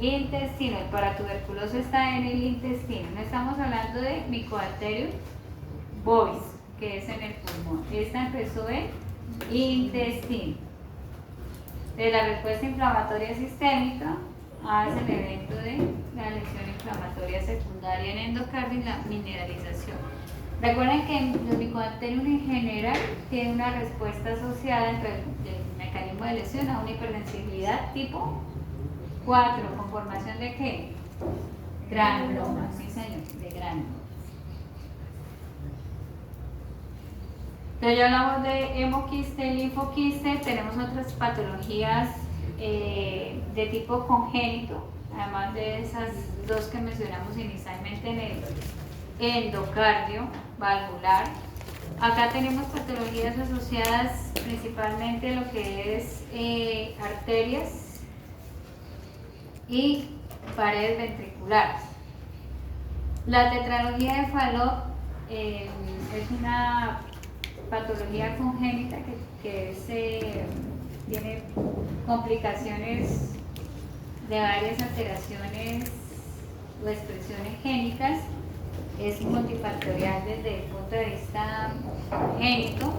Intestino, el paratuberculoso está en el intestino. No estamos hablando de Mycobacterium bovis, que es en el pulmón. Esta empezó en intestino. De la respuesta inflamatoria sistémica hace el evento de la lesión inflamatoria secundaria en endocardio y la mineralización. Recuerden que los Mycobacterium en general tienen una respuesta asociada dentro del mecanismo de lesión a una hipersensibilidad tipo 4, ¿con formación de qué? Granulomas, sí señor, de granulomas. Entonces ya hablamos de hemoquiste, linfoquiste, tenemos otras patologías de tipo congénito, además de esas dos que mencionamos inicialmente en el endocardio valvular. Acá tenemos patologías asociadas principalmente a lo que es arterias y paredes ventriculares. La tetralogía de Fallot es una patología congénita que tiene complicaciones de varias alteraciones o expresiones génicas. Es multifactorial desde el punto de vista congénito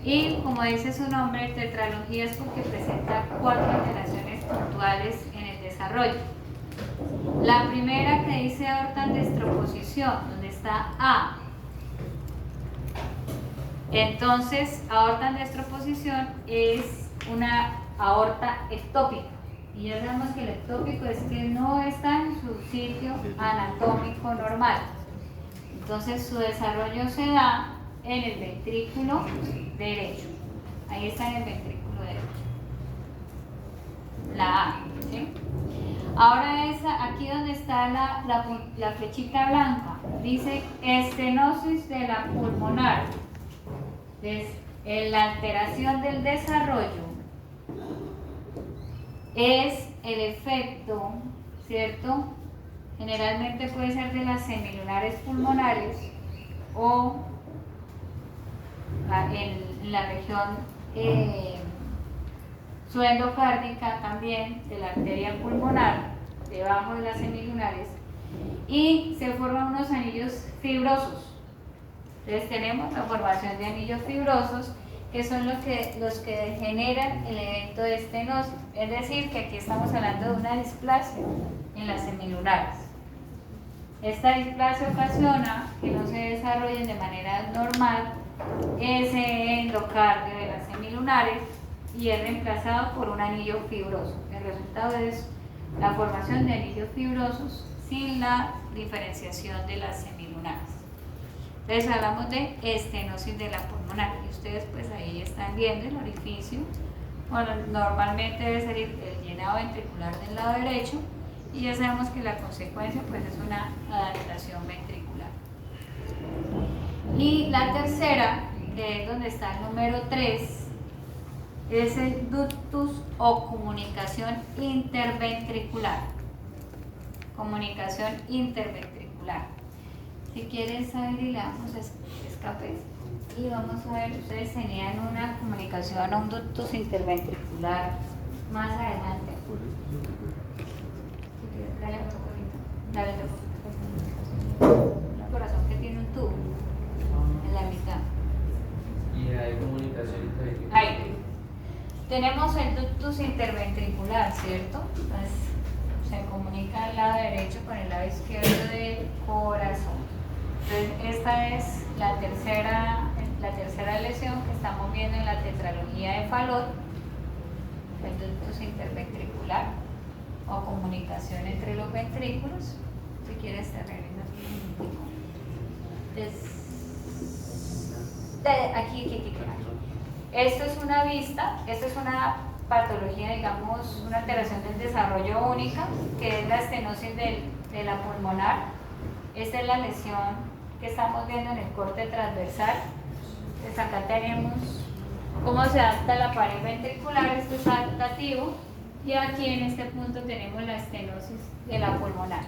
y, como dice su nombre, tetralogía es porque presenta 4 alteraciones puntuales en el desarrollo. La primera que dice aorta en destroposición, donde está A. Entonces, aorta en destroposición es una aorta ectópica. Y ya sabemos que el ectópico es que no está en su sitio anatómico normal. Entonces, su desarrollo se da en el ventrículo derecho. Ahí está en el ventrículo derecho. La A. ¿Sí? Ahora aquí donde está la flechita blanca, dice estenosis de la pulmonar. Entonces, la alteración del desarrollo es el efecto, ¿cierto?, generalmente puede ser de las semilunares pulmonares o en la región suendocárdica también de la arteria pulmonar, debajo de las semilunares, y se forman unos anillos fibrosos. Entonces tenemos la formación de anillos fibrosos que son los que generan el evento de estenosis, es decir, que aquí estamos hablando de una displasia en las semilunares. Esta displasia ocasiona que no se desarrollen de manera normal ese endocardio de las semilunares y es reemplazado por un anillo fibroso. El resultado es la formación de anillos fibrosos sin la diferenciación de las semilunares. Entonces hablamos de estenosis de la pulmonar y ustedes pues ahí están viendo el orificio. Bueno, normalmente debe ser el llenado ventricular del lado derecho y ya sabemos que la consecuencia pues es una adaptación ventricular. Y la tercera, que es donde está el número 3, es el ductus o comunicación interventricular. Comunicación interventricular. Si quieres, Adri, le damos escapes y vamos a ver, ustedes tenían una comunicación a un ductus interventricular más adelante. Si quieres, dale un poquito. Dale un poquito. Un corazón que tiene un tubo en la mitad. Y hay comunicación interventricular. Ahí. Tenemos el ductus interventricular, ¿cierto? Entonces, se comunica el lado derecho con el lado izquierdo del corazón. Entonces, esta es la tercera lesión que estamos viendo en la tetralogía de Fallot, el ductus interventricular o comunicación entre los ventrículos. Si quieres, te regresas un minutico. Aquí. Esto es una vista, esto es una patología, digamos, una alteración del desarrollo única, que es la estenosis de la pulmonar. Esta es la lesión que estamos viendo en el corte transversal. Entonces acá tenemos cómo se adapta la pared ventricular, esto es adaptativo, y aquí en este punto tenemos la estenosis de la pulmonar.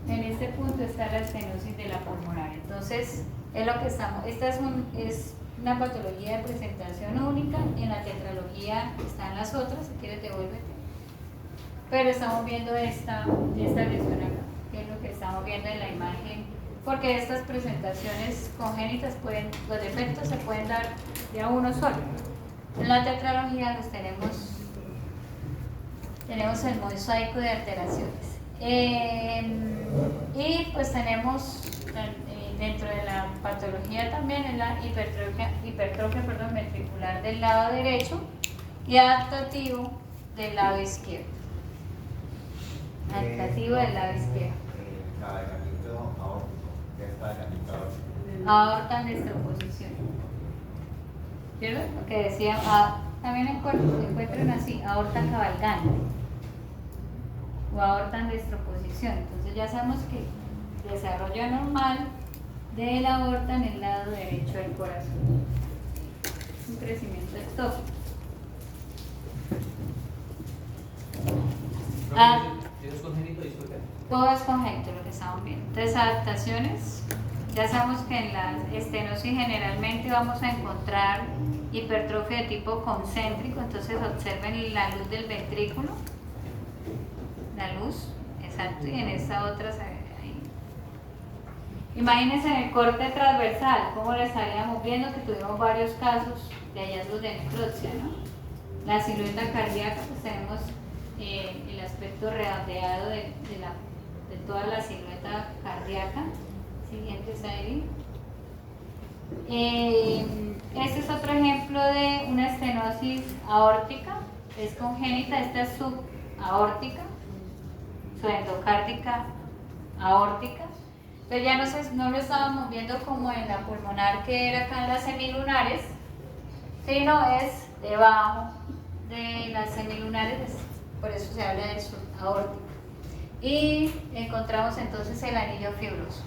En este punto está la estenosis de la pulmonar. Entonces, es lo que estamos. Esta es una patología de presentación única. En la tetralogía están las otras. Si quieres, devuélvete. Pero estamos viendo esta lesión acá, que es lo que estamos viendo en la imagen. Porque estas presentaciones congénitas los defectos se pueden dar de a uno solo. En la tetralogía los tenemos el mosaico de alteraciones. Y pues tenemos dentro de la patología también en la hipertrofia ventricular del lado derecho y adaptativo del lado izquierdo. Adaptativo del lado izquierdo. Cabalgamiento aórtico. ¿Qué es cabalgamiento aórtico? Aorta en destroposición. ¿Cierto? Lo que decía, también encuentran así, aorta cabalgante o aorta en destroposición. Entonces ya sabemos que desarrollo normal de la aorta en el lado derecho del corazón. Un crecimiento ectópico. ¿Es congénito? Disculpe. Todo es congénito lo que estamos viendo. Entonces, adaptaciones. Ya sabemos que en la estenosis generalmente vamos a encontrar hipertrofia de tipo concéntrico. Entonces, observen la luz del ventrículo. La luz, exacto, y en esta otra se ve ahí. Imagínense en el corte transversal, cómo lo estaríamos viendo, que tuvimos varios casos de hallazgos de necropsia, ¿no? La silueta cardíaca, pues tenemos el aspecto redondeado de toda la silueta cardíaca. Siguiente slide. Este es otro ejemplo de una estenosis aórtica, es congénita, esta es subaórtica, suendocárdica aórtica. Entonces ya no lo estábamos viendo como en la pulmonar, que era acá en las semilunares, sino es debajo de las semilunares, por eso se habla de subaórtica. Y encontramos entonces el anillo fibroso.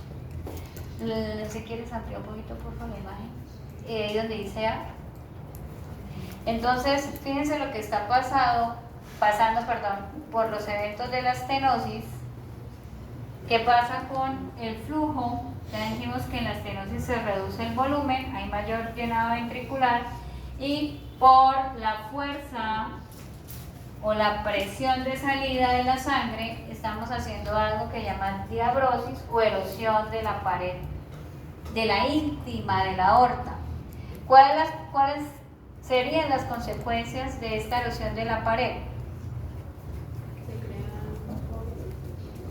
Si quieres ampliar un poquito por favor la imagen, donde dice A. Entonces fíjense lo que está pasado pasando, perdón, por los eventos de la estenosis. ¿Qué pasa con el flujo? Ya dijimos que en la estenosis se reduce el volumen, hay mayor llenado ventricular y por la fuerza o la presión de salida de la sangre estamos haciendo algo que llaman diabrosis o erosión de la pared de la íntima de la aorta. ¿Cuáles serían las consecuencias de esta erosión de la pared?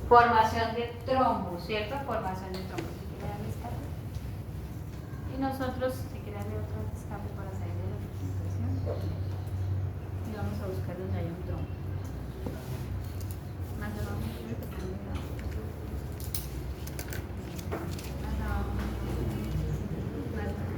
Formación de trombos, ¿cierto? Formación de trombos. Y nosotros, si quieren ver otro escape para salir de la presentación, y vamos a buscar donde hay un trombo. Más abajo, creo que está muy abajo. Más abajo. Más abajo.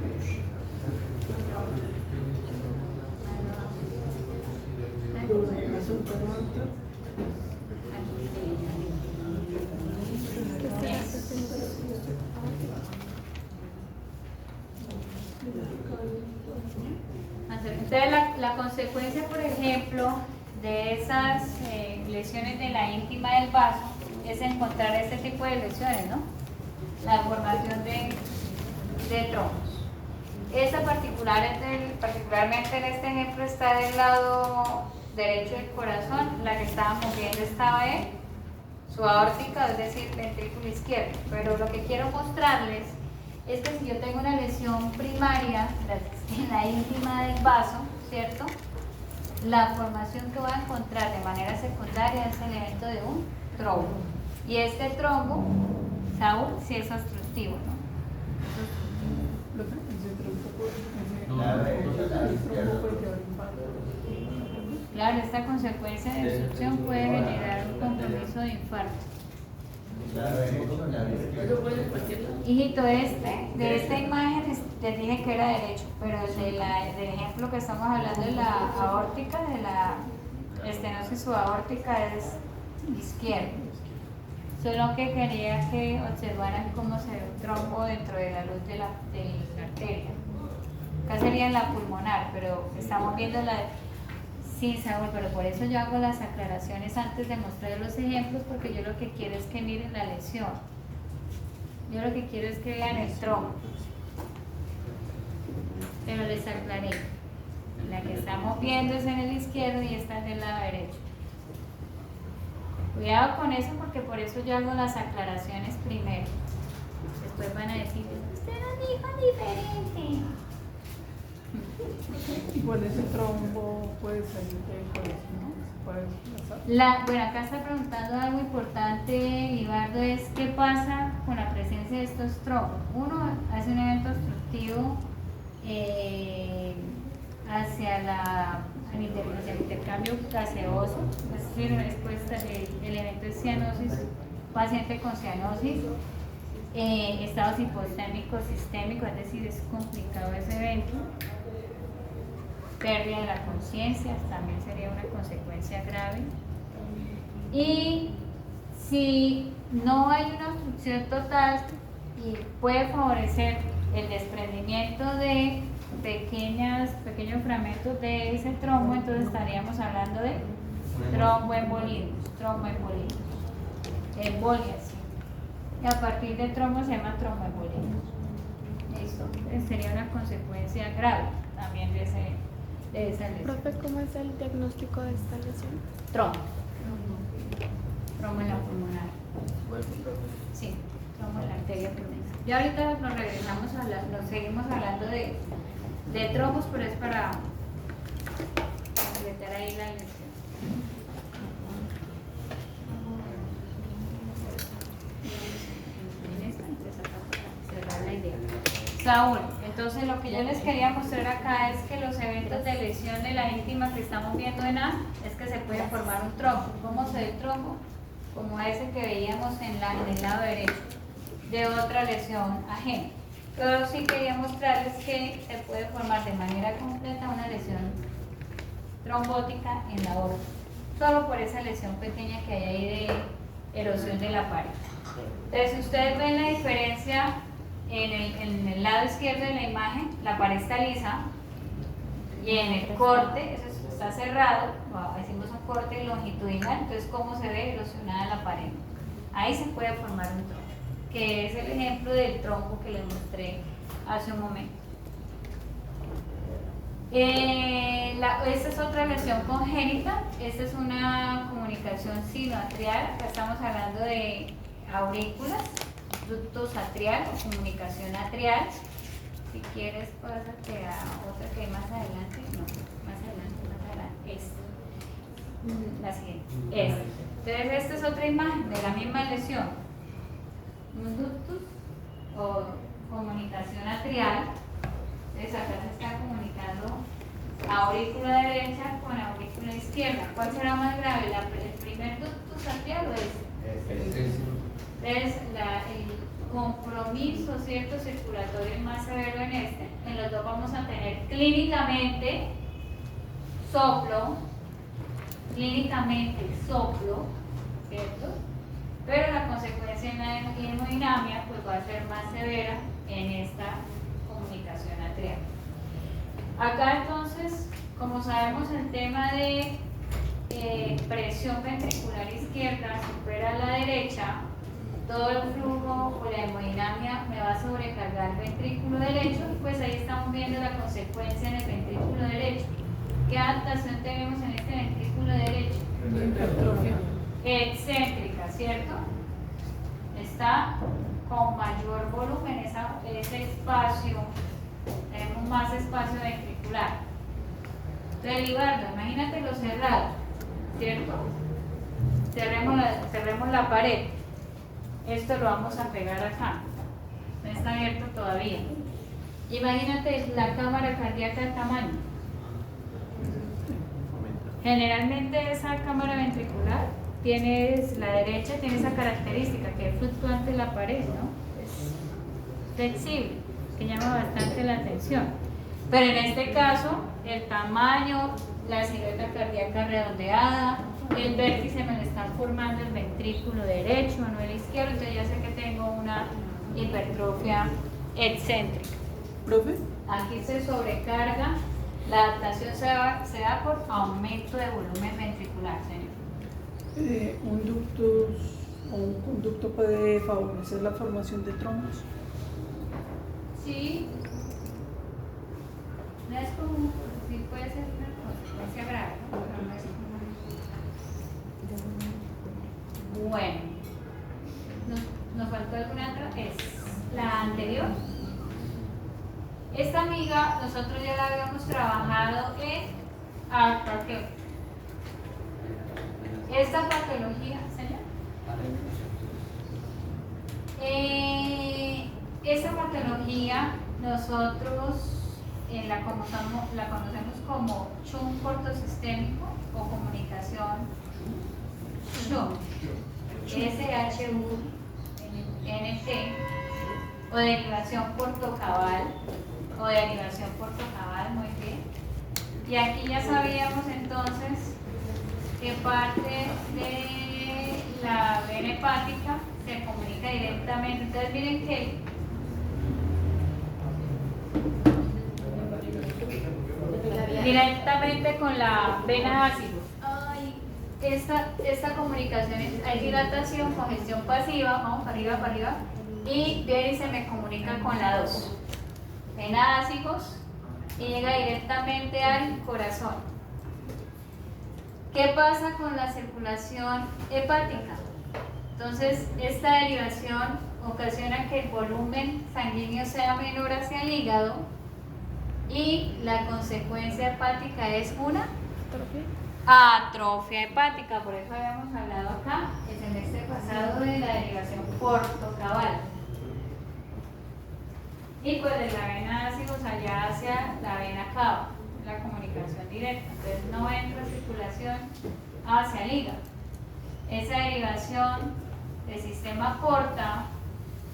Entonces la consecuencia, por ejemplo, de esas lesiones de la íntima del vaso es encontrar este tipo de lesiones, ¿no? La formación de trombos. Esta particularmente en este ejemplo está del lado derecho del corazón, la que estábamos viendo estaba en su aórtica, es decir, ventrículo izquierdo. Pero lo que quiero mostrarles es que si yo tengo una lesión primaria en la íntima del vaso, ¿cierto? La formación que voy a encontrar de manera secundaria es el evento de un trombo. Y este trombo, Saúl, sí es obstructivo, ¿no? Claro, esta consecuencia de obstrucción puede generar un compromiso de infarto. Hijito, de esta imagen les dije que era derecho, pero del ejemplo que estamos hablando de la aórtica, de la estenosis subaórtica, es izquierdo. Solo que quería que observaran cómo se ve un trombo dentro de la luz de la arteria. Acá sería la pulmonar, pero estamos viendo la... Sí, Saúl, pero por eso yo hago las aclaraciones antes de mostrar los ejemplos, porque yo lo que quiero es que miren la lesión. Yo lo que quiero es que vean el trombo. Pero les aclaré. La que estamos viendo es en el izquierdo y esta es del lado derecho. Cuidado con eso, porque por eso yo hago las aclaraciones primero. Después van a decir, usted nos dijo diferente. Igual ese trombo puede salir del corazón, ¿no? Se puede desplazar. Bueno, acá está preguntando algo importante, Libardo, es qué pasa con la presencia de estos trombos. Uno hace un evento obstructivo hacia el intercambio gaseoso, es decir, después el evento es cianosis, paciente con cianosis, estados hipostémicos sistémicos, es decir, es complicado ese evento. Pérdida de la conciencia también sería una consecuencia grave. Y si no hay una obstrucción total y puede favorecer el desprendimiento de pequeños fragmentos de ese trombo, entonces estaríamos hablando de tromboembolismos, embolias. Y a partir de trombo se llama tromboembolismo. Listo. Entonces sería una consecuencia grave también de esa lesión. Profe, ¿cómo es el diagnóstico de esta lesión? Trombo. Trombo en la pulmonar. Sí, trombo en la arteria pulmonar. Y ahorita nos seguimos hablando de trombos, pero es para completar ahí la lesión. Cerrar la idea. Saúl, entonces lo que yo les quería mostrar acá es que los eventos de lesión de la íntima que estamos viendo en A es que se puede formar un trombo. ¿Cómo se ve el trombo? Como ese que veíamos en el lado derecho de otra lesión ajena. Pero sí quería mostrarles que se puede formar de manera completa una lesión trombótica en la aorta, solo por esa lesión pequeña que hay ahí de erosión de la pared. Entonces, si ustedes ven la diferencia en el lado izquierdo de la imagen, la pared está lisa y en el corte, eso está cerrado, hicimos un corte longitudinal, entonces cómo se ve erosionada la pared. Ahí se puede formar un tronco, que es el ejemplo del tronco que les mostré hace un momento. Esta es otra lesión congénita, esta es una comunicación sinoatrial, acá estamos hablando de aurículas, ductos atrial o comunicación atrial. Si quieres, pásate a otra que hay más adelante, no, más adelante, esta. La siguiente, esta. Entonces, esta es otra imagen de la misma lesión. Un ductus o comunicación atrial. Entonces, acá se está comunicando aurícula derecha con aurícula izquierda. ¿Cuál será más grave, el primer ductus atrial o este? Entonces, el compromiso, ¿cierto?, circulatorio es más severo en este. En los dos vamos a tener clínicamente soplo, ¿cierto? Pero la consecuencia en la hemodinamia pues va a ser más severa en esta comunicación atrial. Acá entonces, como sabemos, el tema de presión ventricular izquierda supera a la derecha, todo el flujo o la hemodinamia me va a sobrecargar el ventrículo derecho, pues ahí estamos viendo la consecuencia en el ventrículo derecho. ¿Qué adaptación tenemos en este ventrículo derecho? Hipertrofia. Excéntrica, ¿cierto? Está con mayor volumen, ese espacio, tenemos más espacio ventricular. Entonces, Libardo, imagínate lo cerrado, ¿cierto? Cerremos la pared. Esto lo vamos a pegar acá. No está abierto todavía. Imagínate la cámara cardíaca de tamaño. Generalmente esa cámara ventricular la derecha tiene esa característica que es fluctuante en la pared, ¿no? Es flexible, que llama bastante la atención. Pero en este caso, el tamaño, la silueta cardíaca redondeada, el vértice me lo están formando el ventrículo derecho, no el izquierdo, entonces ya sé que tengo una hipertrofia excéntrica. ¿Profe? Aquí se sobrecarga, la adaptación se da por aumento de volumen ventricular, señor. ¿Un ductus o un conducto puede favorecer la formación de trombos? Sí, no es común, sí puede ser una consecuencia grave, ¿no? Pero no es común. Bueno, nos faltó alguna otra, es la anterior. Esta amiga nosotros ya la habíamos trabajado en artrosclerosis. Esta patología, señor. Esta patología nosotros la conocemos como shunt portosistémico o comunicación shunt, SHU-NT, o derivación portocabal, muy bien. Y aquí ya sabíamos entonces que parte de la vena hepática se comunica directamente. Entonces miren que directamente con la vena ácido. Esta comunicación hay dilatación, congestión pasiva, vamos para arriba, y viene y se me comunica con la 2. Vena ácidos y llega directamente al corazón. ¿Qué pasa con la circulación hepática? Entonces, esta derivación ocasiona que el volumen sanguíneo sea menor hacia el hígado y la consecuencia hepática es una atrofia hepática. Por eso habíamos hablado acá, el semestre pasado, de la derivación portocabal. Y pues de la vena ácidos allá hacia la vena cava, la comunicación directa. Entonces no entra circulación hacia el hígado. Esa derivación del sistema porta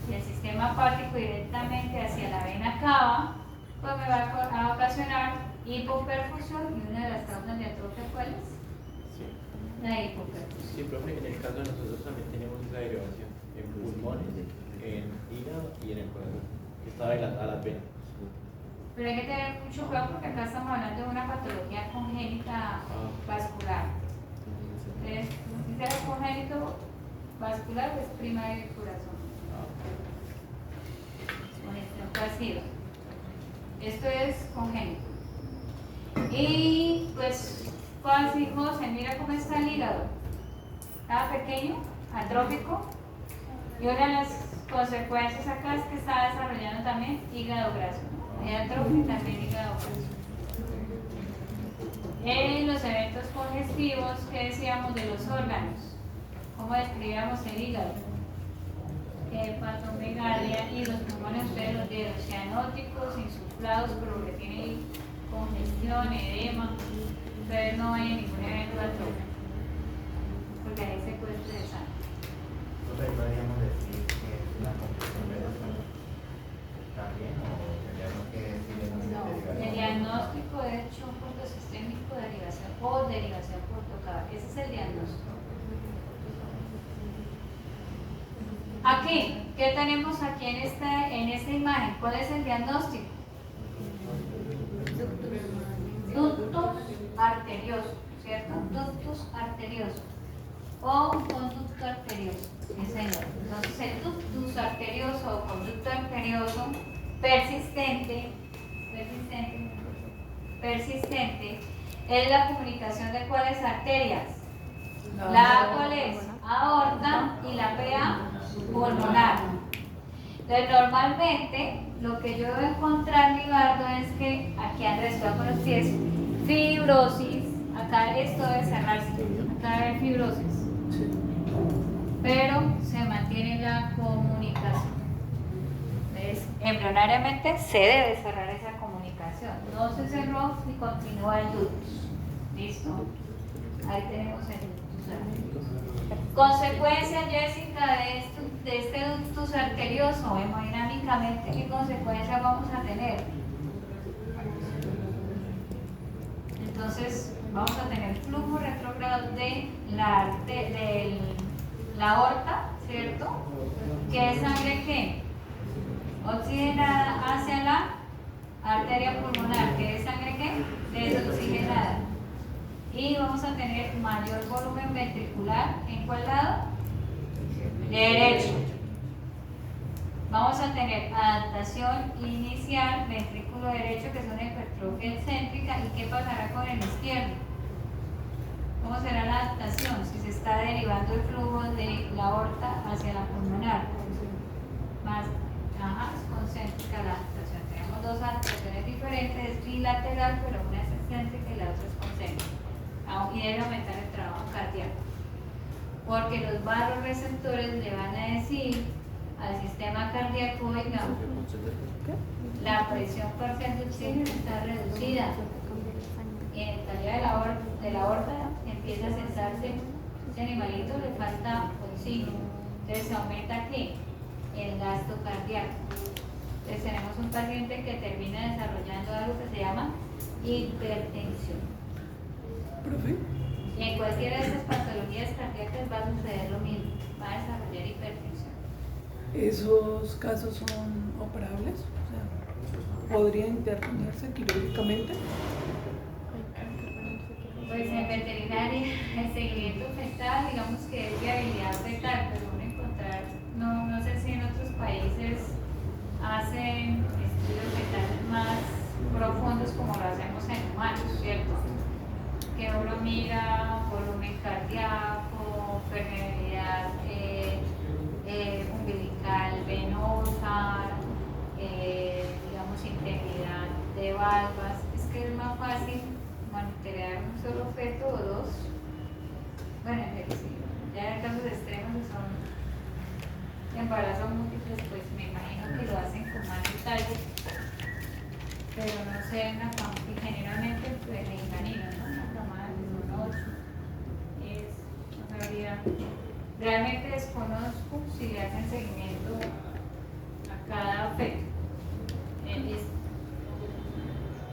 y el sistema hepático directamente hacia la vena cava, pues me va a ocasionar hipoperfusión, y una de las causas de atrofia, ¿cuál es? Sí. La hipoperfusión. Sí, profe, en el caso de nosotros también tenemos esa derivación en pulmones, en hígado y en el corazón, que está a las venas. Pero hay que tener mucho cuidado porque acá estamos hablando de una patología congénita vascular. Entonces, si será congénito vascular o es primario del corazón. Congestión pasiva. Esto es congénito. Y pues, cuando se mira cómo está el hígado. Está pequeño, atrófico. Y una de las consecuencias acá es que está desarrollando también hígado graso. Hay atrofia y también hígado graso. En los eventos congestivos, ¿qué decíamos de los órganos? ¿Cómo describíamos el hígado? Hepatomegalia y los pulmones, ustedes los vieron, cianóticos, insuflados, pero que tienen congestión, edema. Entonces no hay ningún evento atrófico, porque hay secuestro de sangre. Entonces, podríamos decir que es una congestión venosa. ¿Está bien o tendríamos que decir en una derivación? El diagnóstico de hecho un punto sistémico de derivación o derivación portocaval. Ese es el diagnóstico. Aquí, ¿qué tenemos aquí en esta imagen? ¿Cuál es el diagnóstico? Ductus arterioso, ¿cierto? Ductus arterioso o conducto arterioso. Entonces el ductus arterioso o conducto arterioso persistente es la comunicación de cuáles arterias. La A, ¿cuál es? Aorta y la PA pulmonar. Entonces normalmente lo que yo debo encontrar, Libardo, es que aquí Andrés va con los pies, fibrosis, acá esto debe cerrarse, acá debe haber fibrosis, pero se mantiene la comunicación. Entonces, embrionariamente se debe cerrar esa comunicación, no se cerró y continúa el ductus. ¿Listo? Ahí tenemos el ductus arterioso. Consecuencia, Jessica, de este ductus arterioso, hemodinámicamente, ¿qué consecuencias vamos a tener? Entonces, vamos a tener flujo retrógrado de la aorta, ¿cierto? ¿Qué es sangre qué? Oxigenada hacia la arteria pulmonar, ¿qué es sangre qué? Desoxigenada. Y vamos a tener mayor volumen ventricular. ¿En cuál lado? Derecho. Vamos a tener adaptación inicial, ventrículo derecho, que es una hipertrofia excéntrica. ¿Y qué pasará con el izquierdo? ¿Cómo será la adaptación? Si se está derivando el flujo de la aorta hacia la pulmonar. Más, es concéntrica la adaptación. Tenemos dos adaptaciones diferentes, es bilateral, pero una es excéntrica y la otra es concéntrica. Y debe aumentar el trabajo cardíaco, porque los vasoreceptores le van a decir al sistema cardíaco, oiga, la presión parcial de oxígeno está reducida y en el taller de la aorta empieza a censarse, ese animalito le falta oxígeno, entonces se aumenta aquí el gasto cardíaco. Entonces tenemos un paciente que termina desarrollando algo que se llama hipertensión. ¿Profe? Y en cualquiera de estas patologías cardíacas va a suceder lo mismo, va a desarrollar hipertensión. ¿Esos casos son operables? O sea, ¿podría intervenirse quirúrgicamente? Pues en veterinaria el seguimiento fetal, digamos que es viabilidad fetal, pero uno encontrar, no sé si en otros países hacen estudios fetales más profundos como lo hacemos en humanos, ¿cierto? Que uno mira volumen cardíaco, permeabilidad umbilical, venosa, digamos integridad de valvas. Es que es más fácil monitorear un solo feto o dos. Bueno, ya en casos extremos que son embarazos múltiples, pues me imagino que lo hacen con más detalle, pero no sé, y generalmente pues en caninos, ¿no? Realmente desconozco si le hacen seguimiento a cada feto.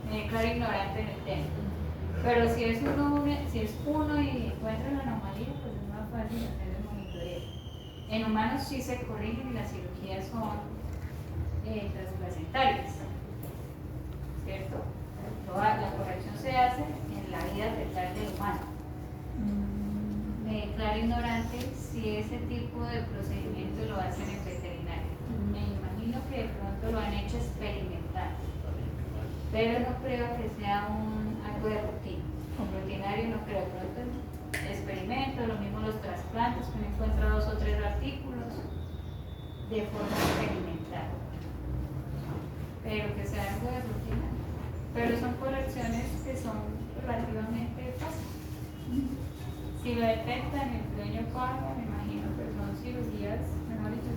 Me declaro ignorante en el tema. Pero si es uno y encuentran la anomalía, pues es más fácil hacer el monitoreo. En humanos sí se corrigen y las cirugías son transplacentarias. ¿cierto? La corrección se hace en la vida fetal del humano. Me declaro ignorante si ese tipo de procedimiento lo hacen en veterinaria. Me imagino que de pronto lo han hecho experimental, pero no creo que sea algo de rutina. Rutinario no creo, de pronto experimento, lo mismo los trasplantes, que me encuentro 2 o 3 artículos de forma experimental, pero que sea algo de rutina. Pero son correcciones que son relativamente fáciles. Si lo detectan, el dueño paga, me imagino, pero son cirugías, mejor dicho,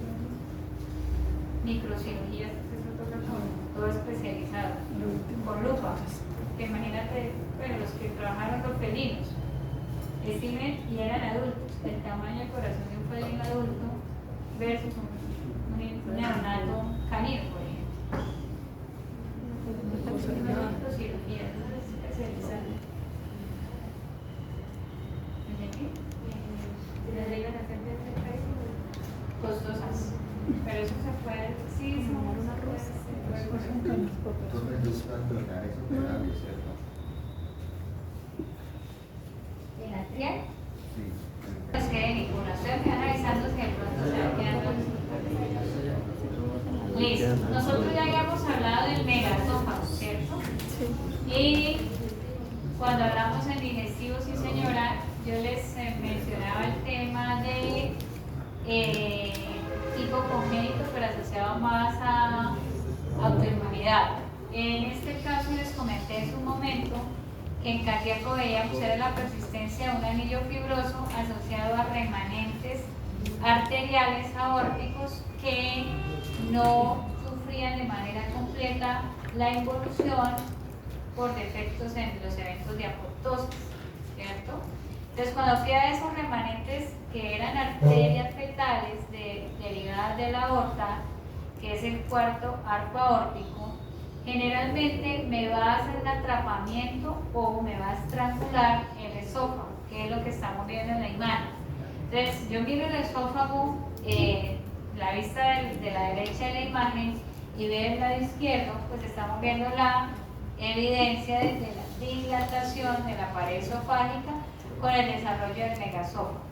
microcirugías, que eso toca con todo especializado, con lupa. Que imagínate, bueno, los que trabajaron los felinos, estimen y eran adultos, el tamaño del corazón de un felino adulto versus un neonato canino, por ejemplo. Microcirugías, eso es especializado. Las reglas de hacer de este país costosas, pero eso se puede, sí, son una rueda, Tú reduzcas donar eso terapia, ¿cierto? ¿En la trial? Sí. No es que de ninguna, ustedes me van avisando si de pronto se va quedando. Listo, nosotros ya habíamos hablado del megaesófago, ¿cierto? Sí. Y cuando hablamos en digestivo, sí señora, yo les mencionaba el tema de tipo congénito, pero asociado más a autoinmunidad. En este caso les comenté en su momento que en cardíaco veíamos era la persistencia de un anillo fibroso asociado a remanentes arteriales aórticos que no sufrían de manera completa la involución por defectos en los eventos de apoptosis, ¿cierto? Entonces, cuando quedan esos remanentes que eran arterias fetales derivadas de la aorta, que es el cuarto arco aórtico, generalmente me va a hacer un atrapamiento o me va a estrangular el esófago, que es lo que estamos viendo en la imagen. Entonces, yo miro el esófago, la vista de la derecha de la imagen, y veo el lado izquierdo, pues estamos viendo la evidencia de la dilatación de la pared esofágica con el desarrollo del megaesófago.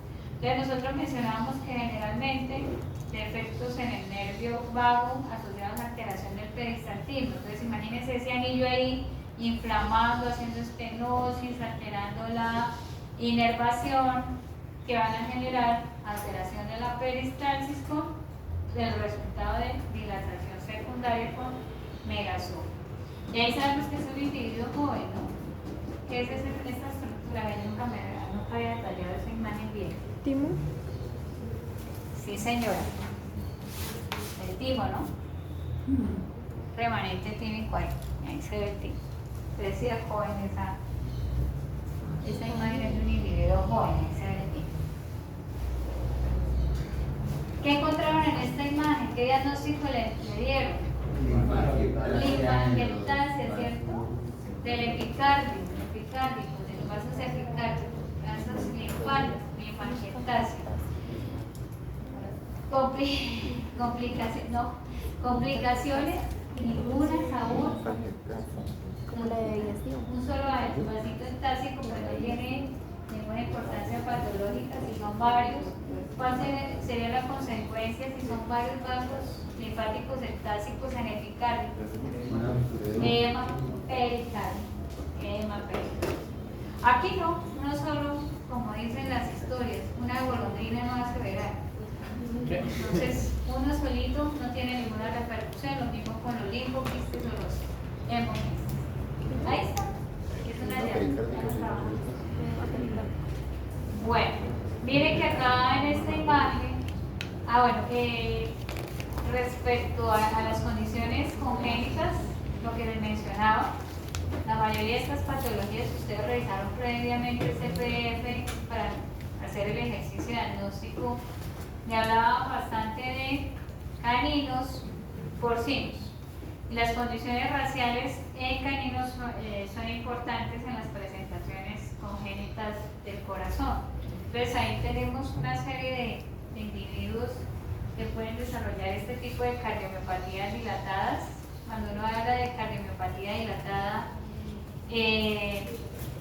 Entonces nosotros mencionamos que generalmente defectos en el nervio vago asociados a alteración del peristaltismo. Entonces imagínense ese anillo ahí inflamando, haciendo estenosis, alterando la inervación, que van a generar alteración de la peristalsis con el resultado de dilatación secundaria con megaesófago. Y ahí sabemos que es un individuo joven, ¿no? ¿Qué es esta estructura? Yo nunca había detallado esa imagen bien. ¿Timo? Sí, señora. El timo, ¿no? Remanente tímico ahí. Ahí se ve el timo. Se decía joven esa imagen es de un individuo joven. Ahí se ve el timo. ¿Qué encontraron en esta imagen? ¿Qué diagnóstico le dieron? Linfangiectasia, ¿cierto? Del epicárdico, de los vasos epicárdicos, vasos linfangiectasia. Complicaciones ninguna aún. Como la de digestión. Un solo vasito entásico, pero no tiene ninguna importancia patológica. Si son varios, ¿cuál sería la consecuencia si son varios vasos linfáticos entásicos en epicardio? Edema pericárdico. Aquí no solo, como dicen las historias, una golondrina no hace verano. Entonces, uno solito no tiene ninguna repercusión, lo mismo con los linfoquistes o los hemoquistes. Ahí está, es una llave. Bueno, miren que acá en esta imagen, respecto a las condiciones congénitas, lo que les mencionaba, la mayoría de estas patologías que ustedes revisaron previamente el CPF para hacer el ejercicio diagnóstico, me hablaba bastante de caninos porcinos. Y las condiciones raciales en caninos son importantes en las presentaciones congénitas del corazón. Entonces ahí tenemos una serie de individuos que pueden desarrollar este tipo de cardiomiopatías dilatadas cuando uno habla de cardiomiopatía dilatada,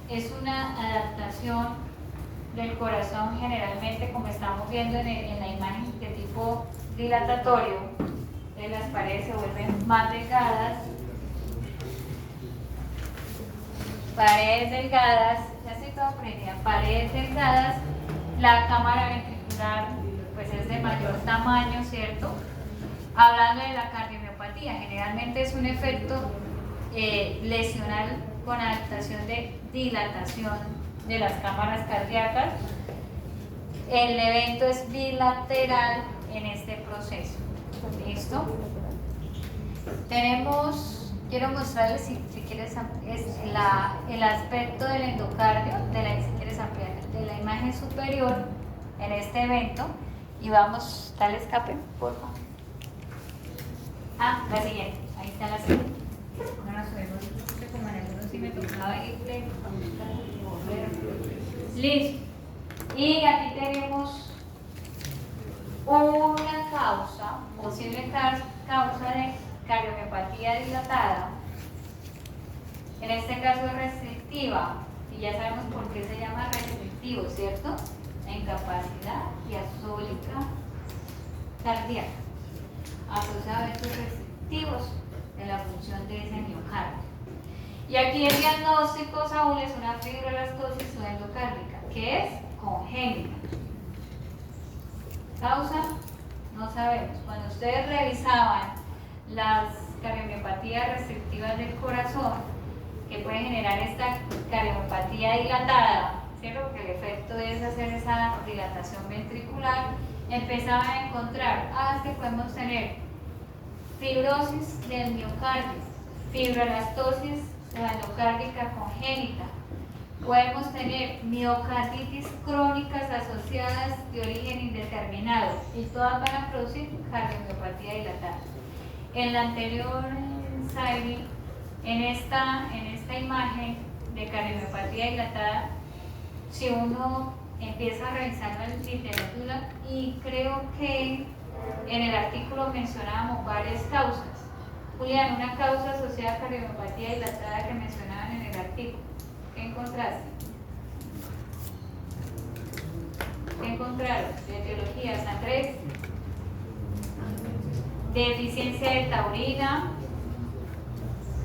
es una adaptación del corazón, generalmente como estamos viendo en la imagen de tipo dilatatorio, las paredes se vuelven más delgadas, ya estoy toda prendida, paredes delgadas, la cámara ventricular pues es de mayor tamaño, ¿cierto? Hablando de la cardiomiopatía, generalmente es un efecto lesional con adaptación de dilatación de las cámaras cardíacas. El evento es bilateral en este proceso. ¿Listo? Quiero mostrarles si quieres, el aspecto del endocardio, si quieres ampliar, de la imagen superior en este evento. Y vamos, dale escape, por favor. La siguiente, ahí está la siguiente. No la subimos, como en algunos sí me tocaba irle. Listo. Y aquí tenemos una causa, posible causa de cardiomiopatía dilatada. En este caso es restrictiva, y ya sabemos por qué se llama restrictivo, ¿cierto? La incapacidad diastólica cardíaca, asociada a eventos restrictivos de la función de ese miocardio. Y aquí el diagnóstico, Saúl, es una fibrolastosis endocárdica, que es congénita. Causa, no sabemos. Cuando ustedes revisaban las cardiomiopatías restrictivas del corazón, que pueden generar esta cardiomopatía dilatada, ¿cierto? Porque el efecto es hacer esa dilatación ventricular, empezaban a encontrar, que podemos tener fibrosis del miocardio, fibrolastosis endocárdica congénita, podemos tener miocarditis crónicas asociadas de origen indeterminado, y todas van a producir cardiomiopatía dilatada. En la anterior slide, en esta imagen de cardiomiopatía dilatada, si uno empieza a revisar la literatura, y creo que en el artículo mencionábamos varias causas. Julián, una causa asociada a cardiomiopatía dilatada que mencionaban en el artículo. ¿Qué encontraste? ¿Qué encontraron? De etiologías, Andrés. Deficiencia de taurina.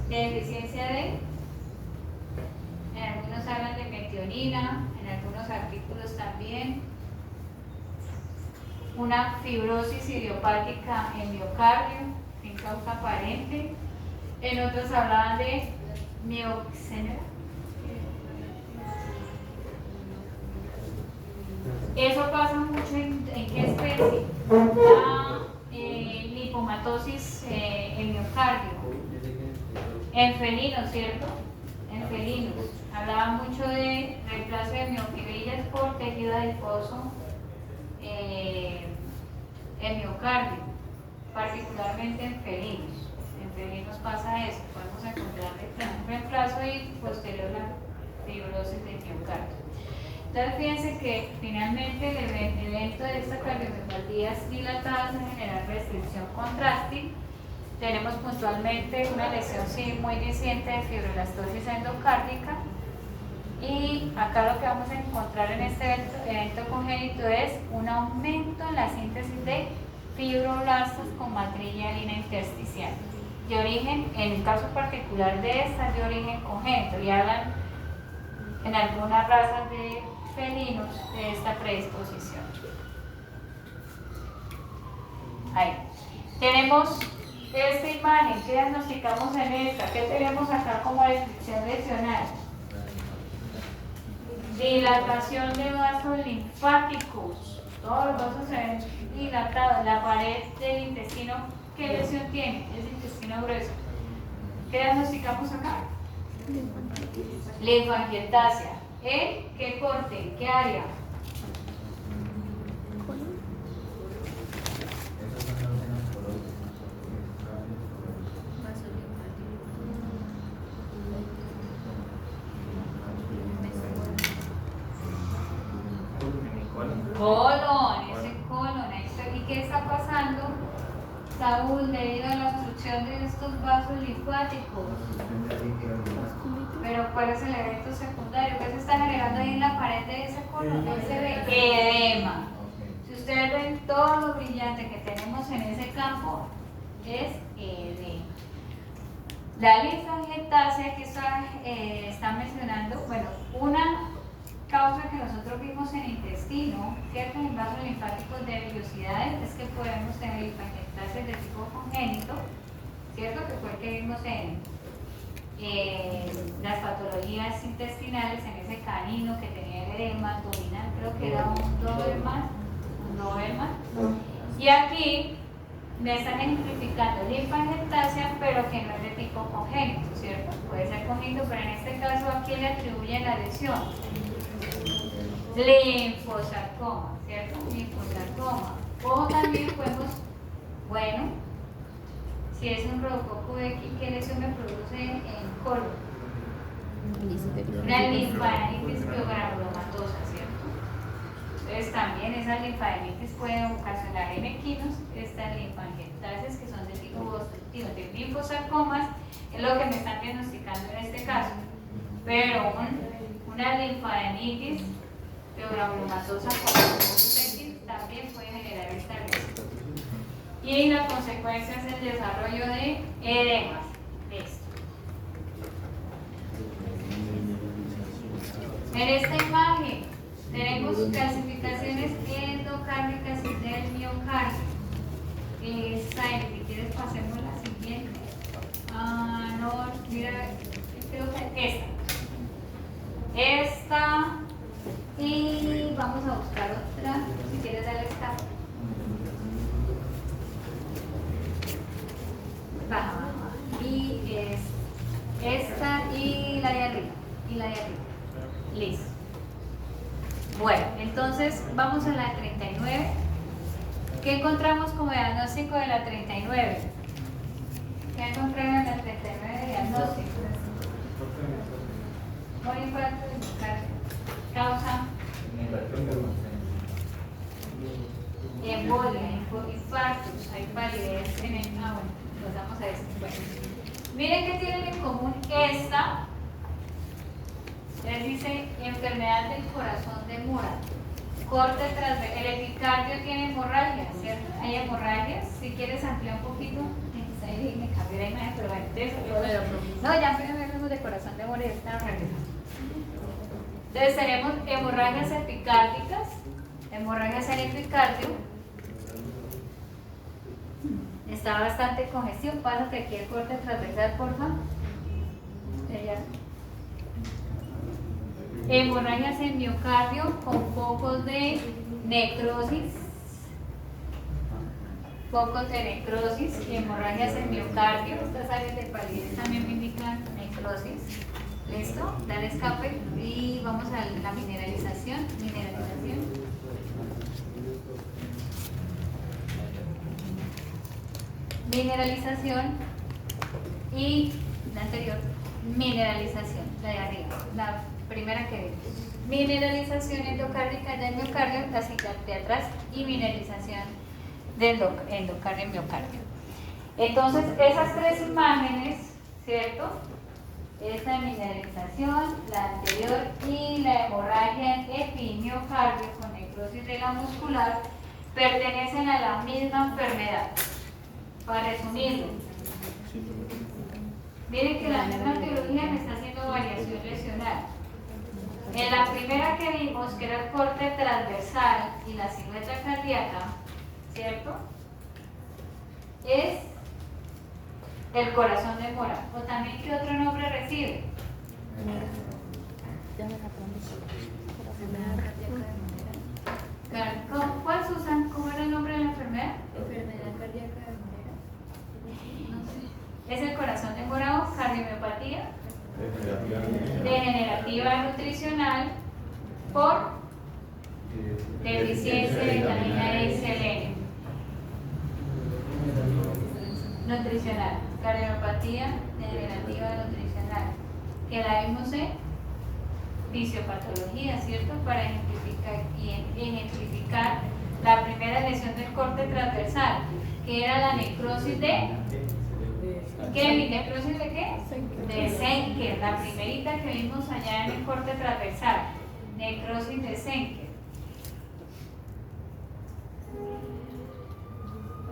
Deficiencia de... En algunos hablan de metionina, en algunos artículos también. Una fibrosis idiopática en miocardio, sin causa aparente. En otros hablaban de mioxemia. Eso pasa mucho en qué especie. La lipomatosis en miocardio. En felinos, ¿cierto? En felinos. Hablaba mucho de reemplazo de miofibrillas por tejido adiposo en miocardio, particularmente en felinos. En felinos pasa eso, podemos encontrar un reemplazo y posterior la fibrosis de miocardio. Entonces fíjense que finalmente el evento de esta cardiomiopatía dilatada es generar restricción contráctil. Tenemos puntualmente una lesión muy reciente de fibrolastosis endocárdica, y acá lo que vamos a encontrar en este evento congénito es un aumento en la síntesis de fibroblastos con matriz hialina intersticial, de origen, en el caso particular de esta, de origen congénito, y hablan en algunas razas de felinos de esta predisposición. Ahí tenemos esta imagen. ¿Qué diagnosticamos en esta? ¿Qué tenemos acá como descripción lesional? Dilatación de vasos linfáticos. Todos los vasos se ven dilatados. La pared del intestino, ¿qué lesión tiene? Es intestino grueso. ¿Qué diagnosticamos acá? Linfangiectasia. ¿En qué corte? ¿En qué área? Colon, ese colon. ¿Y qué está pasando Saúl, debido a la obstrucción de estos vasos linfáticos. Pero ¿cuál es el evento secundario? ¿Qué se está generando ahí en la pared de ese colon? No se ve edema. Si ustedes ven todo lo brillante que tenemos en ese campo, es edema. La linfangiectasia que está mencionando, bueno, una causa que nosotros vimos en intestino, ¿cierto? En vasos linfáticos de vellosidades, es que podemos tener linfangiectasia de tipo congénito, ¿cierto? Que fue el que vimos en las patologías intestinales, en ese canino que tenía edema abdominal, creo que era un Doberman. Y aquí me están ejemplificando linfangiectasia, pero que no es de tipo congénito, ¿cierto? Puede ser congénito, pero en este caso aquí le atribuyen la lesión. Linfosarcoma, ¿cierto? Linfosarcoma. O también podemos, bueno, si es un rodococo de aquí, ¿qué lesión me produce en colon? Una linfadenitis piogranulomatosas, ¿cierto? Entonces también esas linfadenitis pueden ocasionar en equinos estas linfangiectasias que son de tipo obstructivo, de linfosarcomas, es lo que me están diagnosticando en este caso. Pero una linfadenitis piogranulomatosas también puede generar esta lesión. Y la consecuencia es el desarrollo de edemas. Listo. En esta imagen tenemos clasificaciones endocárdicas del miocardio. Si quieres pasemos la siguiente. No, mira, creo que esta. Y vamos a buscar otra, si quieres darle esta. Baja. Y es esta y la de arriba. Listo. Bueno, entonces vamos a la 39. ¿Qué encontramos como diagnóstico de la 39? ¿Qué encontraron en la 39 de diagnóstico? Muy infarto de miocardio. Causa embolia, infartos, hay validez en el. Bueno, nos damos a esto. Bueno, miren que tienen en común esta. Les dice enfermedad del corazón de Mora, corte transversal. El epicardio tiene hemorragia, ¿cierto? Hay hemorragias. Si quieres ampliar un poquito, me cambié la imagen, pero bueno, de eso. No, ya hablamos de corazón de Mora y está regresando. Entonces tenemos hemorragias epicárdicas, hemorragias en epicardio. Está bastante congestión. Pásate aquí el corte transversal, por favor. Hemorragias en miocardio con focos de necrosis. Focos de necrosis y hemorragias en miocardio. Estas áreas de palidez también me indican necrosis. ¿Listo? Dale escape y vamos a la mineralización. Mineralización y la anterior, mineralización, la de arriba, la primera que vimos. Mineralización endocárdica del miocardio, la siguiente de atrás, y mineralización del endocardio miocardio. Entonces, esas tres imágenes, ¿cierto? Esta mineralización, la anterior y la hemorragia en epimiocardio con necrosis de la muscular pertenecen a la misma enfermedad. Para resumirlo, miren que la misma teología me está haciendo variación lesional. En la primera que vimos, que era el corte transversal y la silueta cardíaca, ¿cierto? Es el corazón de Mora. O también, ¿qué otro nombre recibe? ¿Cuál, Susan? ¿Cómo era el nombre de la enfermedad? Enfermedad cardíaca de Mora. No sé. Es el corazón de Mora o cardiomiopatía degenerativa nutricional por deficiencia de vitamina D y selenio. Nutricional, cardiopatía degenerativa nutricional, que la vimos en fisiopatología, ¿cierto? Para ejemplificar la primera lesión del corte transversal. que era la necrosis de Kevin. ¿Necrosis de qué? De Senker, la primerita que vimos allá en el corte transversal. Necrosis de Senker.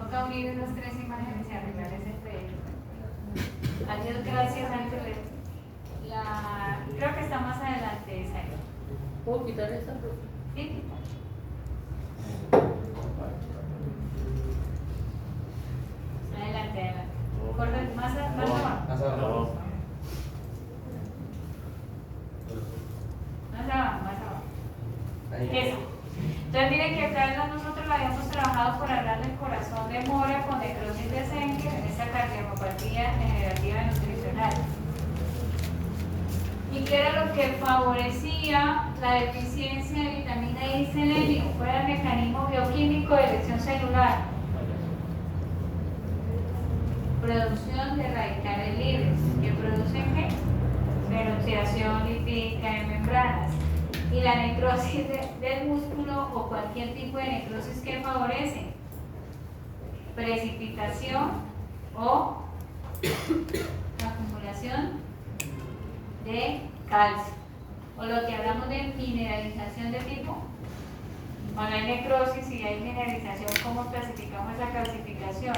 Toca unir esas tres imágenes y arreglar ese proyecto. Adiós, gracias, Ángel. Creo que está más adelante esa. ¿Puedo quitar esa? Sí. Adelante, adelante. Corre más abajo. Más abajo. Más abajo, más abajo. Ahí. Eso. Entonces miren que acá nosotros lo habíamos trabajado por hablar del corazón de mora con necrosis de Senker en esta cardiomopatía degenerativa nutricional. ¿Y qué era lo que favorecía la deficiencia de vitamina D y selenio? ¿Cuál era el mecanismo bioquímico de elección celular? Producción de radicales libres, que producen ¿qué? Peroxidación lipídica en membranas. Y la necrosis del músculo o cualquier tipo de necrosis que favorece precipitación o acumulación de calcio, o lo que hablamos de mineralización de tipo. Cuando hay necrosis y hay mineralización, ¿cómo clasificamos esa clasificación?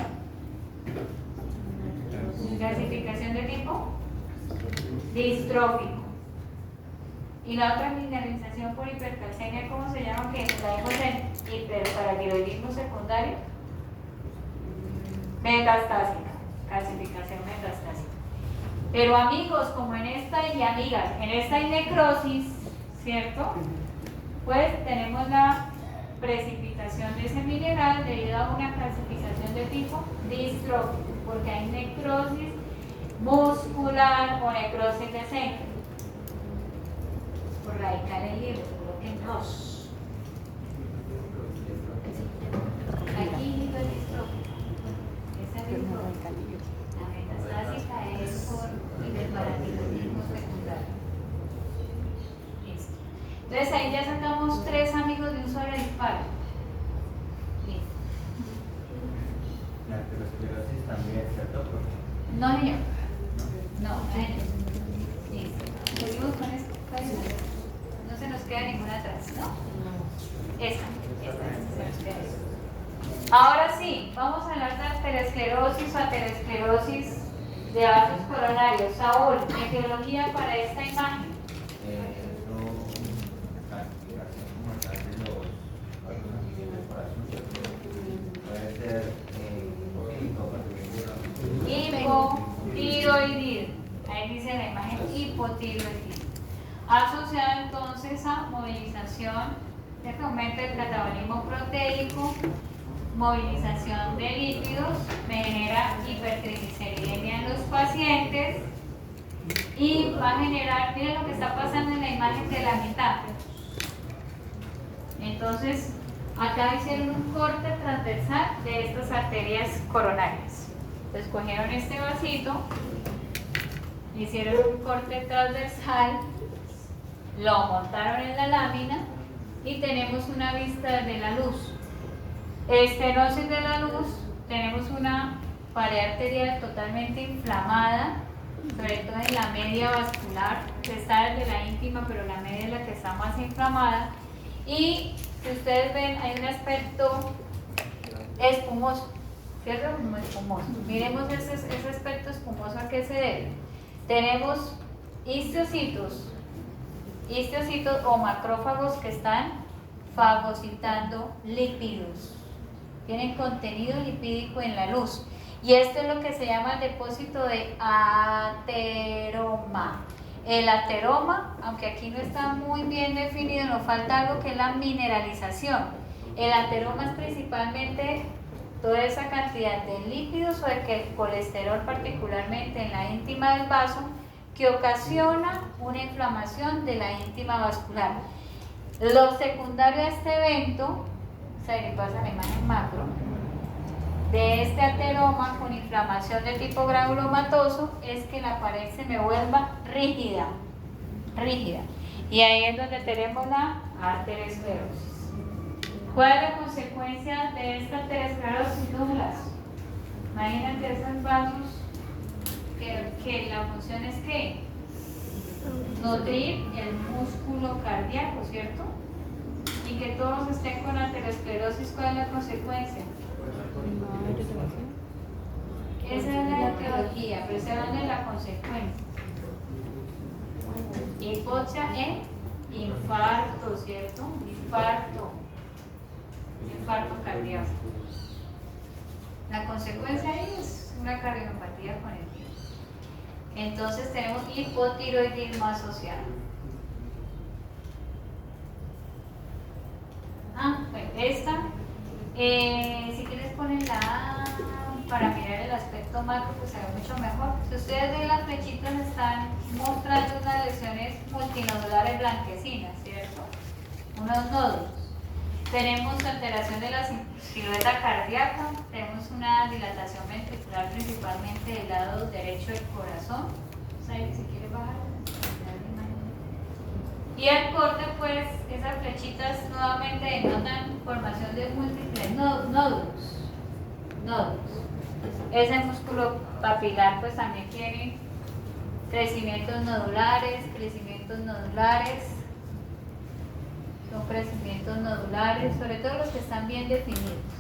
Clasificación de tipo distrófico. Y la otra mineralización por hipercalcemia, ¿cómo se llama? Que la vemos en hiperparatiroidismo secundario. Metastásica, clasificación metastásica. Pero amigos, como en esta y amigas, en esta hay necrosis, ¿cierto? Pues tenemos la precipitación de ese mineral debido a una clasificación de tipo distrófico, porque hay necrosis muscular o necrosis de Senker. Por radicales libres, coloquen dos. Aquí digo el distrófico. Esa es distrófica. La metastásica es por hiperparatiroidismo secundario. Listo. Entonces ahí ya sacamos 3 amigos de un solo disparo. Listo. La arteriosclerosis también, ¿cierto? No, señor. No, señor. Listo. Seguimos con esto. No se nos queda ninguna atrás, ¿no? Esta se nos queda esta. Ahora sí, vamos a hablar de arteriosclerosis o aterosclerosis de vasos coronarios. Saúl, etiología para esta imagen. Eso, clasificación como tal de los vasos sanguíneos del corazón. Puede ser hipotiroidismo. Ahí dice la imagen hipotiroidismo. Asociado entonces a movilización, que aumenta el catabolismo proteico, movilización de lípidos, me genera hipertrigliceridemia en los pacientes y va a generar, miren lo que está pasando en la imagen de la mitad. Entonces, acá hicieron un corte transversal de estas arterias coronarias. Entonces cogieron este vasito, hicieron un corte transversal, lo montaron en la lámina y tenemos una vista desde la luz. Estenosis de la luz, tenemos una pared arterial totalmente inflamada, sobre todo en la media vascular, que está desde la íntima, pero la media es la que está más inflamada. Y si ustedes ven, hay un aspecto espumoso, ¿cierto? Como espumoso. Miremos ese aspecto espumoso, ¿a qué se debe? Tenemos histocitos o macrófagos que están fagocitando lípidos. Tienen contenido lipídico en la luz. Y esto es lo que se llama el depósito de ateroma. El ateroma, aunque aquí no está muy bien definido, nos falta algo que es la mineralización. El ateroma es principalmente toda esa cantidad de lípidos o de colesterol, particularmente en la íntima del vaso, que ocasiona una inflamación de la íntima vascular. Lo secundario a este evento, o sea, le pasa la imagen macro, de este ateroma con inflamación de tipo granulomatoso, es que la pared se me vuelva rígida. Y ahí es donde tenemos la arteriosclerosis. ¿Cuál es la consecuencia de esta arteriosclerosis, Douglas? vasos que la función es que nutrir el músculo cardíaco, ¿cierto? Y que todos estén con aterosclerosis, ¿cuál es la consecuencia? Esa es la etiología, pero se habla de la consecuencia. Hipoxia e infarto, ¿cierto? Infarto cardíaco. La consecuencia ahí es una cardiopatía con el tiempo. Entonces tenemos hipotiroidismo asociado. Bueno, esta, si quieres ponen la A para mirar el aspecto macro, pues se ve mucho mejor. Si ustedes ven las flechitas, están mostrando unas lesiones multinodulares blanquecinas, ¿cierto? Unos nódulos. Tenemos alteración de la silueta cardíaca, tenemos una dilatación ventricular principalmente del lado derecho del corazón. Si quiere bajar. Y el corte, pues, esas flechitas nuevamente denotan formación de múltiples nódulos. Ese músculo papilar, pues, también tiene crecimientos nodulares. Son crecimientos nodulares, sobre todo los que están bien definidos,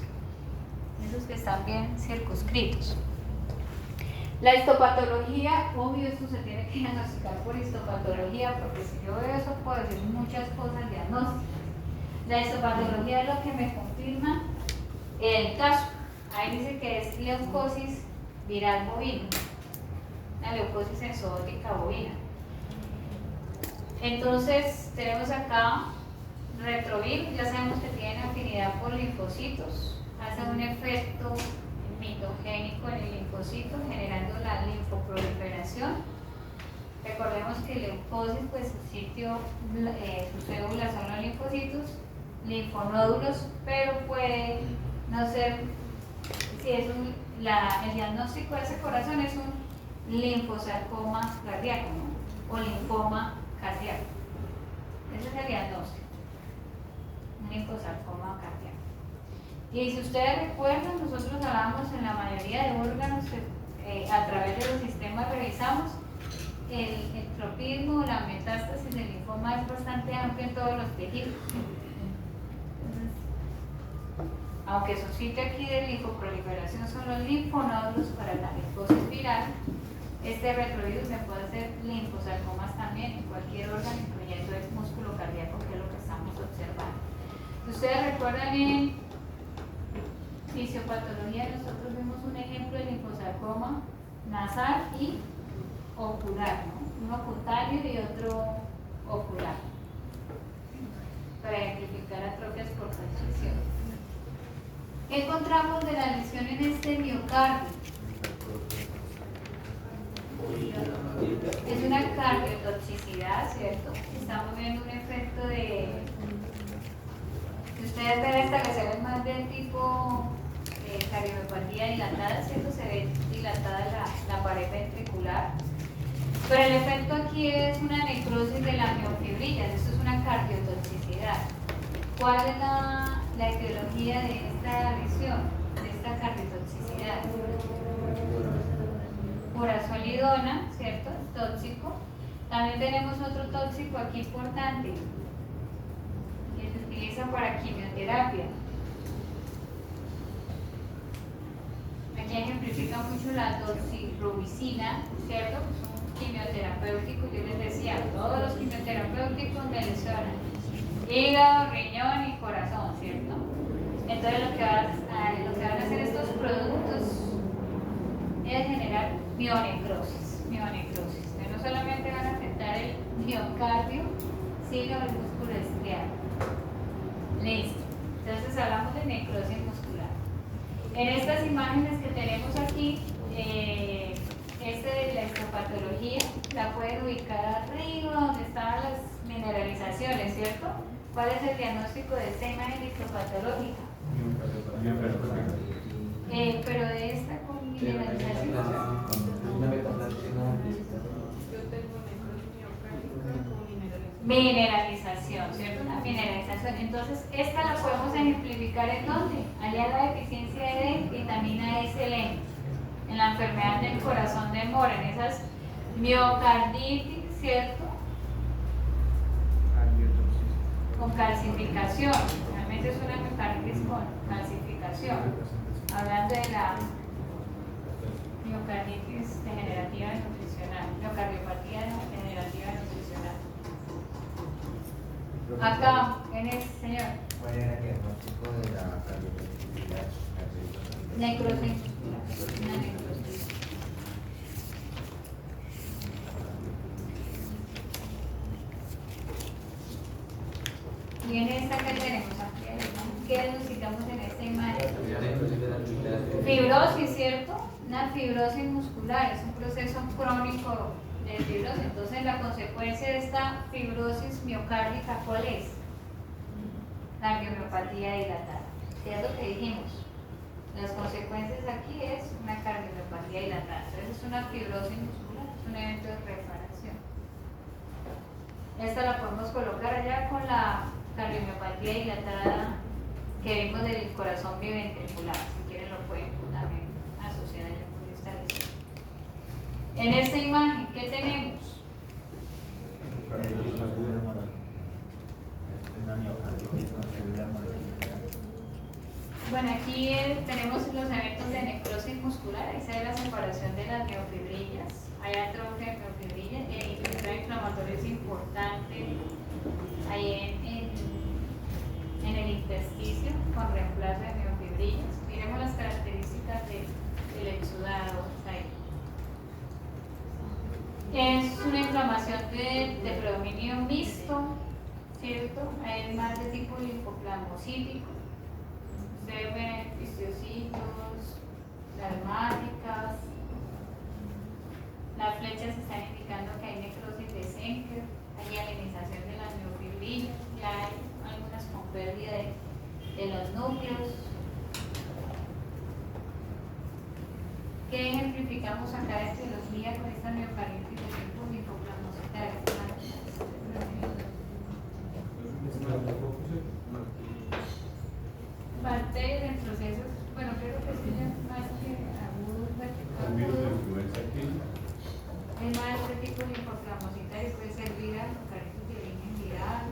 esos que están bien circunscritos. La histopatología, obvio, esto se tiene que diagnosticar por histopatología, porque si yo veo eso puedo decir muchas cosas diagnósticas. La histopatología es lo que me confirma el caso. Ahí dice que es leucosis viral bovina, la leucosis enzootica bovina. Entonces tenemos acá retrovir, ya sabemos que tienen afinidad por linfocitos, hace un efecto mitogénico en el linfocito, generando la linfoproliferación. Recordemos que leucosis, pues su sitio, sus células son los linfocitos, linfonódulos, pero puede no ser, si es el diagnóstico de ese corazón es un linfosarcoma cardíaco, ¿no? O linfoma cardíaco. Ese es el diagnóstico, un linfosarcoma cardíaco. Y si ustedes recuerdan, nosotros hablamos en la mayoría de órganos que a través de los sistemas revisamos el tropismo, la metástasis del linfoma es bastante amplio en todos los tejidos. Entonces, aunque su sitio aquí de linfoproliferación son los linfonódulos para la linfosis viral, este retrovirus se puede hacer linfosarcomas también en cualquier órgano, incluyendo el músculo cardíaco, que es lo que estamos observando. Ustedes recuerdan en fisiopatología, nosotros vimos un ejemplo de linfosarcoma nasal y ocular, ¿no? Uno cutáneo y otro ocular, para identificar atrofias por transcripción. ¿Qué encontramos de la lesión en este miocardio? Es una cardiotoxicidad, ¿cierto? Estamos viendo un efecto de... Si ustedes ven esta lesión es más del tipo cardiopatía dilatada, ¿cierto? Se ve dilatada la pared ventricular. Pero el efecto aquí es una necrosis de la miofibrillas, esto es una cardiotoxicidad. ¿Cuál es la etiología de esta lesión, de esta cardiotoxicidad? Furazolidona, ¿cierto? Tóxico. También tenemos otro tóxico aquí importante que se utiliza para quimioterapia. Aquí ejemplifica mucho la doxirubicina, ¿cierto? Es un quimioterapéutico, yo les decía, todos los quimioterapéuticos me lesionan hígado, riñón y corazón, ¿cierto? Entonces lo que van a hacer estos productos es generar mionecrosis. No solamente van a afectar el miocardio, sino el músculo estriado. Listo. Entonces hablamos de necrosis muscular. En estas imágenes que tenemos aquí, de la histopatología la pueden ubicar arriba donde estaban las mineralizaciones, ¿cierto? ¿Cuál es el diagnóstico de esta imagen histopatológica? Pero de esta con mineralización. Yo tengo necrosis miocárdica con mineralización. Mineralización, ¿cierto? Una mineralización. Entonces, esta la podemos ejemplificar en dónde? Allá la deficiencia de vitamina S, seleno. en la enfermedad del corazón de Mora, en esas miocarditis, ¿cierto? Con calcificación, realmente es una miocarditis con calcificación, hablando de la miocarditis degenerativa nutricional, miocardiopatía degenerativa nutricional. Acá, en el señor. ¿Cuál era el diagnóstico de la cardiovascular? Necrosis muscular, una necrosis. Y en esta que tenemos aquí, ¿qué diagnosticamos en esta imagen? Fibrosis, ¿cierto? Una fibrosis muscular, es un proceso crónico de fibrosis. Entonces, la consecuencia de esta fibrosis miocárdica, ¿cuál es? Cardiomiopatía dilatada. ¿Qué es lo que dijimos? Las consecuencias aquí es una cardiomiopatía dilatada. Entonces, es una fibrosis muscular, es un evento de reparación. Esta la podemos colocar allá con la cardiomiopatía dilatada que vimos del corazón biventricular. Si quieren lo pueden también asociar allá con esta lesión. En esta imagen, ¿qué tenemos? Bueno, aquí tenemos los eventos de necrosis muscular. Ahí se ve la separación de las miofibrillas. Hay atrofia de miofibrillas. El infiltrado inflamatorio es importante ahí en el intersticio con reemplazo de miofibrillas. Miremos las características del exudado. Ahí. Es una inflamación de predominio mixto, ¿cierto? Es más de tipo linfoplasmocítico. Ustedes ven histocitos, plasmáticas. Las flechas están indicando que hay necrosis de Senker, hay alinización de las miofibrillas, ya hay algunas con pérdida de los núcleos. ¿Qué ejemplificamos acá de etiología con esta miocarditis de tipo linfoplasmocitaria? Parte del proceso, bueno, creo que sí, más que agudo, es más de tipo linfoplasmocitario, puede ser viral, miocarditis de origen viral,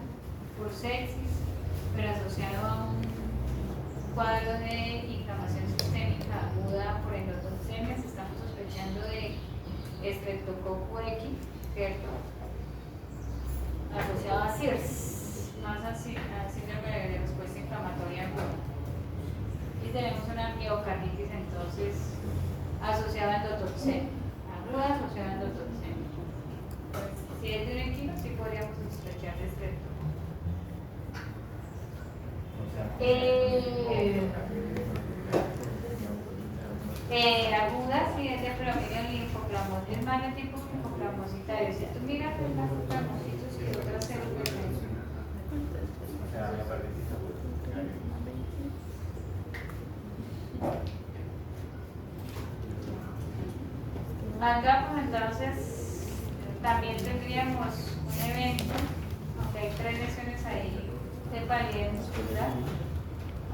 por sepsis, pero asociado a un cuadro de inflamación sistémica aguda por endotoxemias. Estamos sospechando de Streptococcus X, ¿cierto? Asociado a SIRS, más así, a síndrome de respuesta inflamatoria aguda. Y tenemos una miocarditis entonces asociada a endotoxemia, aguda asociada a endotoxemia. Pues, si es de un equino, sí podríamos sospechar de Streptococcus. Aguda, sí, es de predominio linfoplasmocitario, es más de tipo linfoplasmocitario. Si tú miras los plasmocitos y otras células, acá pues entonces también tendríamos un evento, aunque hay 3 lesiones ahí de palidez muscular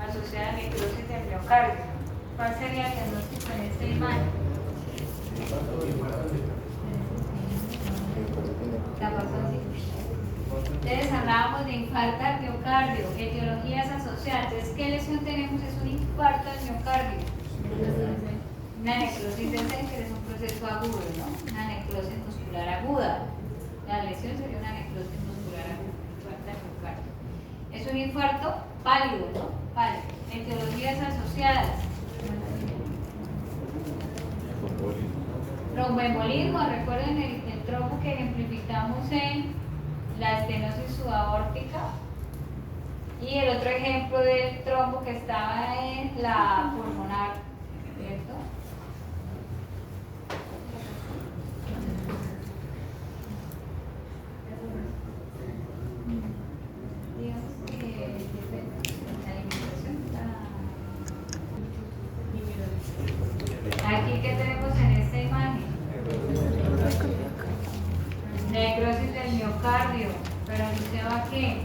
asociada a necrosis del miocardio. ¿Cuál sería el diagnóstico en esta imagen? La pasó así. Entonces hablábamos de infarto al miocardio, etiologías asociadas. Entonces, ¿qué lesión tenemos? Es un infarto al miocardio. Una necrosis de Senker es un proceso agudo, ¿no? Una necrosis muscular aguda. La lesión sería una necrosis muscular aguda, infarto al miocardio. Es un infarto pálido, ¿no? Pálido. Etiologías asociadas. Tromboembolismo, recuerden el trombo que ejemplificamos en la estenosis subaórtica. Y el otro ejemplo del trombo que estaba en la pulmonar, ¿cierto? Digamos que la limitación está... Aquí, ¿qué tenemos en esta imagen? Necrosis del miocardio, pero asociado a qué?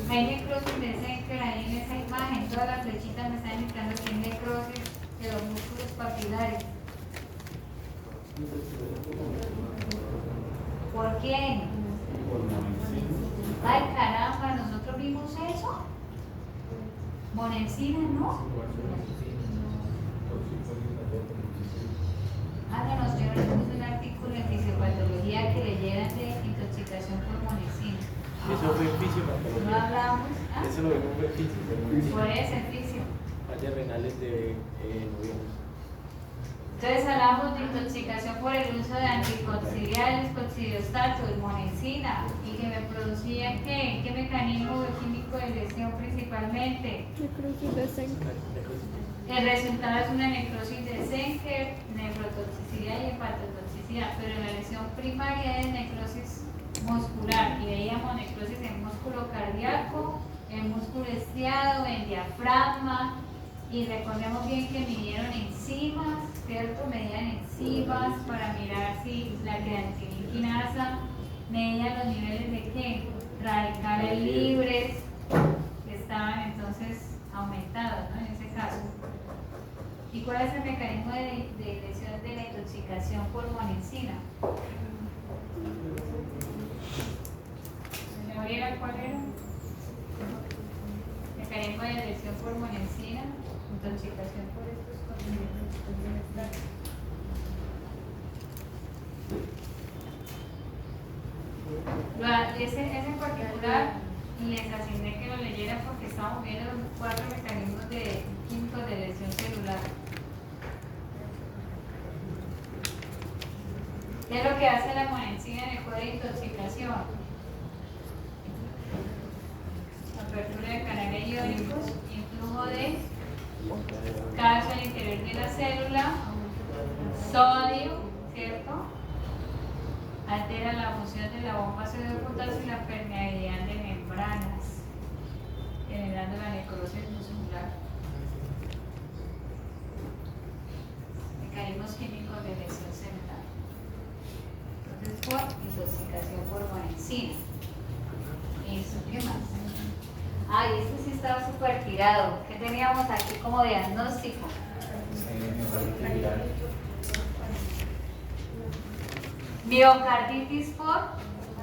Hay necrosis de segundo a la flechita me está indicando que hay necrosis de los músculos papilares. ¿Por quién? Ay, caramba, nosotros vimos eso. Monencina, ¿no? No nos dieron un artículo en fisiopatología que leyeran de intoxicación por monencina. Eso fue en No fisiopatología. hablamos. ¿Ah? Eso lo vimos en fisio. Por eso, el fisio. Fallas renales de noviembre. Entonces hablamos de intoxicación por el uso de anticoccidiales, coccidiostato y monencina, y que me producía ¿qué mecanismo químico de lesión principalmente? Necrosis de Senker. El resultado es una necrosis de Senker, nefrotoxicidad y hepatotoxicidad, pero la lesión primaria es necrosis muscular, y veíamos necrosis en músculo cardíaco, en músculo estriado, en diafragma, y recordemos bien que midieron enzimas, ¿cierto? Medían enzimas para mirar si la creatinina quinasa medía los niveles de ¿qué? Radicales libres, que estaban entonces aumentados, ¿no? En ese caso. ¿Y cuál es el mecanismo de lesión de la intoxicación por monencina? ¿Doña Gabriela, cuál era? Mecanismo de lesión por monencina, intoxicación por estos componentes. Ese en particular les asigné que lo leyeran porque estamos viendo los 4 mecanismos químicos de lesión celular. ¿Qué es lo que hace la monencina en el cuadro de intoxicación? Apertura de canales iónicos, influjo de calcio al interior de la célula, sodio, ¿cierto? Altera la función de la bomba sodio-potasio y la permeabilidad de membranas, generando la necrosis muscular. Mecanismos químicos de lesión celular. Entonces, por intoxicación por monencina. Eso, ¿qué más? Ay, este sí estaba súper tirado. ¿Qué teníamos aquí como diagnóstico? Miocarditis por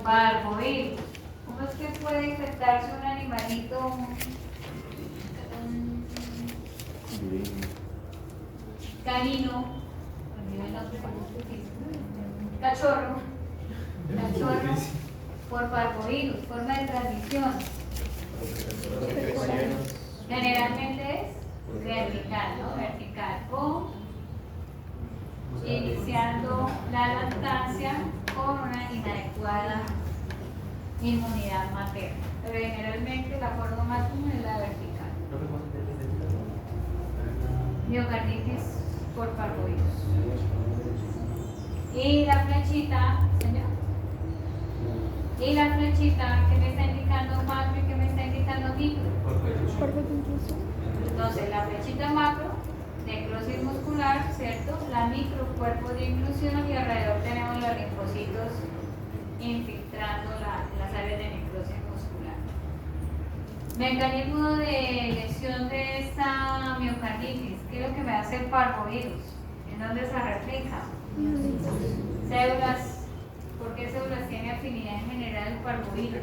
parvovirus. ¿Cómo es que puede infectarse un animalito, un canino, cachorro, por parvovirus? Forma de transmisión. Generalmente es vertical, ¿no? Vertical. O iniciando la lactancia con una inadecuada inmunidad materna. Pero generalmente la forma más común es la vertical. Miocarditis por parvovirus. Y la flechita, señor. Y la flechita que me está indicando macro y que me está indicando micro. Entonces la flechita macro, necrosis muscular, ¿cierto? La micro, cuerpo de inclusión, y alrededor tenemos los linfocitos infiltrando las áreas de necrosis muscular. Mecanismo de lesión de esta miocarditis. ¿Qué es lo que me hace el parvovirus? ¿En dónde se replica? Células. ¿Por qué células tiene afinidad en general el parvovirus?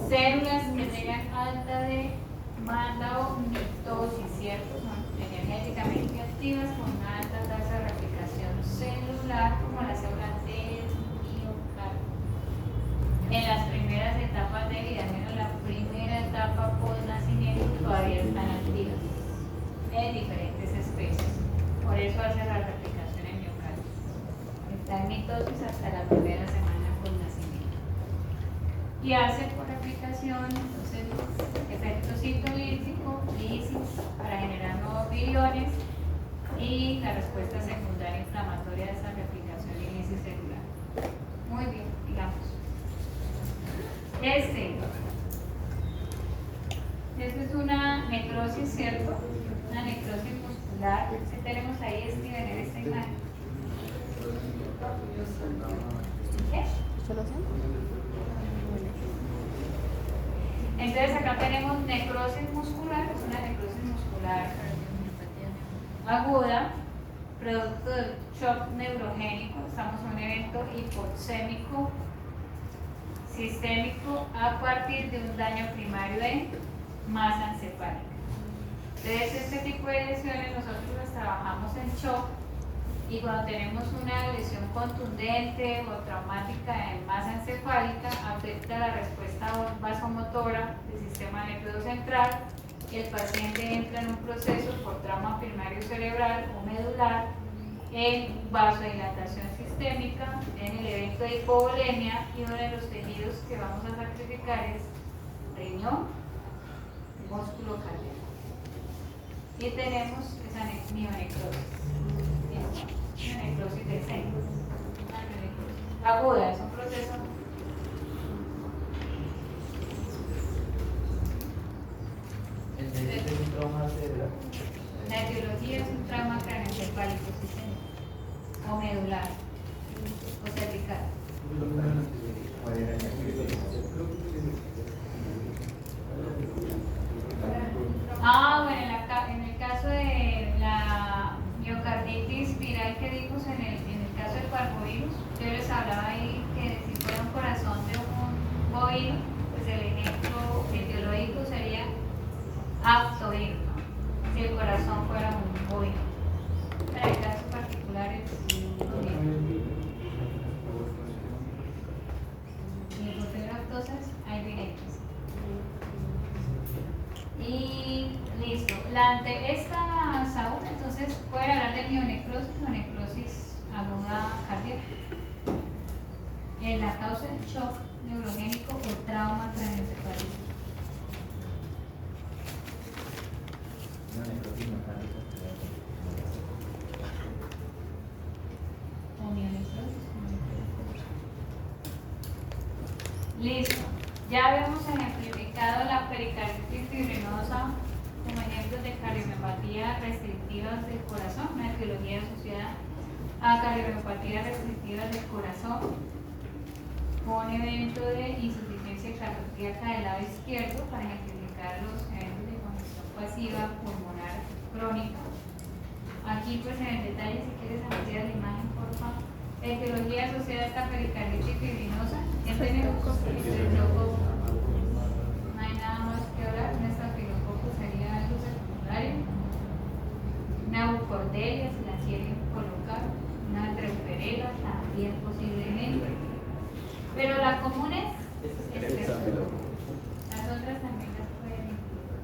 Células que tengan alta demanda o mitosis, ¿cierto? Energéticamente activas con una alta tasa de replicación celular, como las células del miocardio. En las primeras etapas de vida, menos la primera etapa post nacimiento, todavía están activas en diferentes especies. Por eso hace la replicación en miocardio. Está en mitosis hasta la primera semana post nacimiento. Y hace por replicación, entonces, efecto citolítico, lisis, para generar nuevos viriones, y la respuesta secundaria inflamatoria de esa replicación y lisis celular. Muy bien, digamos. Esta es una necrosis, ¿cierto? Una necrosis muscular. ¿Qué tenemos ahí, Steven, en esta imagen? ¿Qué? Entonces acá tenemos necrosis muscular, es una necrosis muscular aguda, producto del shock neurogénico. Estamos en un evento hipoxémico sistémico a partir de un daño primario de masa encefálica. Entonces este tipo de lesiones nosotros las trabajamos en shock, y cuando tenemos una lesión contundente o traumática en masa encefálica, afecta la respuesta vasomotora del sistema nervioso central y el paciente entra en un proceso por trauma primario cerebral o medular en vasodilatación sistémica, en el evento de hipovolemia, y uno de los tejidos que vamos a sacrificar es riñón, músculo cardíaco. Y tenemos esa mionecrosis. Una necrosis del seno. Aguda, es un proceso. ¿El DST es un trauma cerebral? La etiología es un trauma craneoencefálico sistémico o medular o cervical. ¿Cuál era el Bueno, en el caso de la miocarditis viral que vimos en el caso del parvovirus, yo les hablaba ahí que si fuera un corazón de un bovino, pues el ejemplo etiológico sería aftovirus, ¿no? Si el corazón fuera un bovino. Para el caso particular es y por ser lactosas hay virentes. Y listo. Ante esta Saúl, entonces pueden hablar de mionecrosis o necrosis aguda cardíaca. En la causa del shock neurogénico o trauma craneoencefálico. Una necrosis mecánica. O mionecrosis. Listo. Ya habíamos ejemplificado la pericarditis fibrinosa como ejemplos de cardiomiopatías restrictivas del corazón, una etiología asociada a cardiomiopatías restrictivas del corazón, con un evento de insuficiencia cardíaca del lado izquierdo para ejemplificar los eventos de congestión pasiva pulmonar crónica. Aquí pues en el detalle, si quieres ampliar la imagen, por favor. Etiología asociada a esta pericarditis fibrinosa. ¿Ya tenemos? Estafilococo. No hay nada más que hablar. Un estafilococo sería algo secundario. Una bucordelia, si la quieren colocar. Una treuperela, también posiblemente. Pero la común es estafilococo. Las otras también las pueden incluir.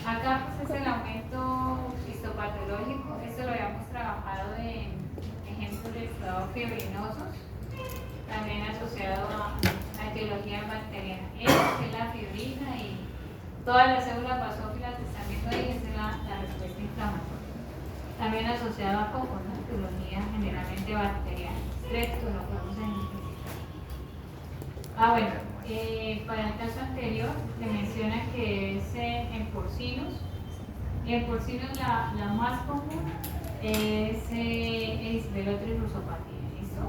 Acá pues es el aumento histopatológico. Esto lo habíamos trabajado en ejemplos de estados fibrinosos, también asociado a etiología bacteriana. Esta es la fibrina y todas las células basófilas que están viendo ahí es la respuesta inflamatoria. También asociado a poco, ¿no? Etiología generalmente bacteriana. Esto lo podemos identificar. Bueno, para el caso anterior se menciona que es en porcinos. En porcinos la más común es Erispelosis rusopatía, ¿listo?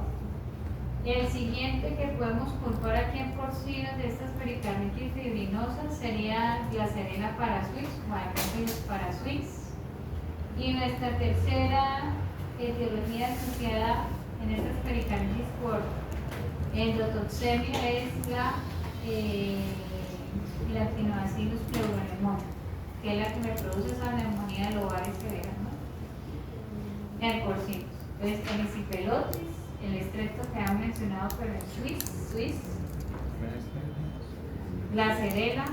El siguiente que podemos culpar aquí en porcinos de estas pericarditis fibrinosas sería Glasserella parasuis o Haemophilus parasuis. Y nuestra tercera etiología asociada en estas pericarditis por endotoxemia es la Lactinobacillus pleuropneumoniae, que es la que me produce esa neumonía lobar severa, ¿no? En porcinos. Entonces, el Erispelosis, el estrepto que han mencionado, pero en Swiss, Glasserella,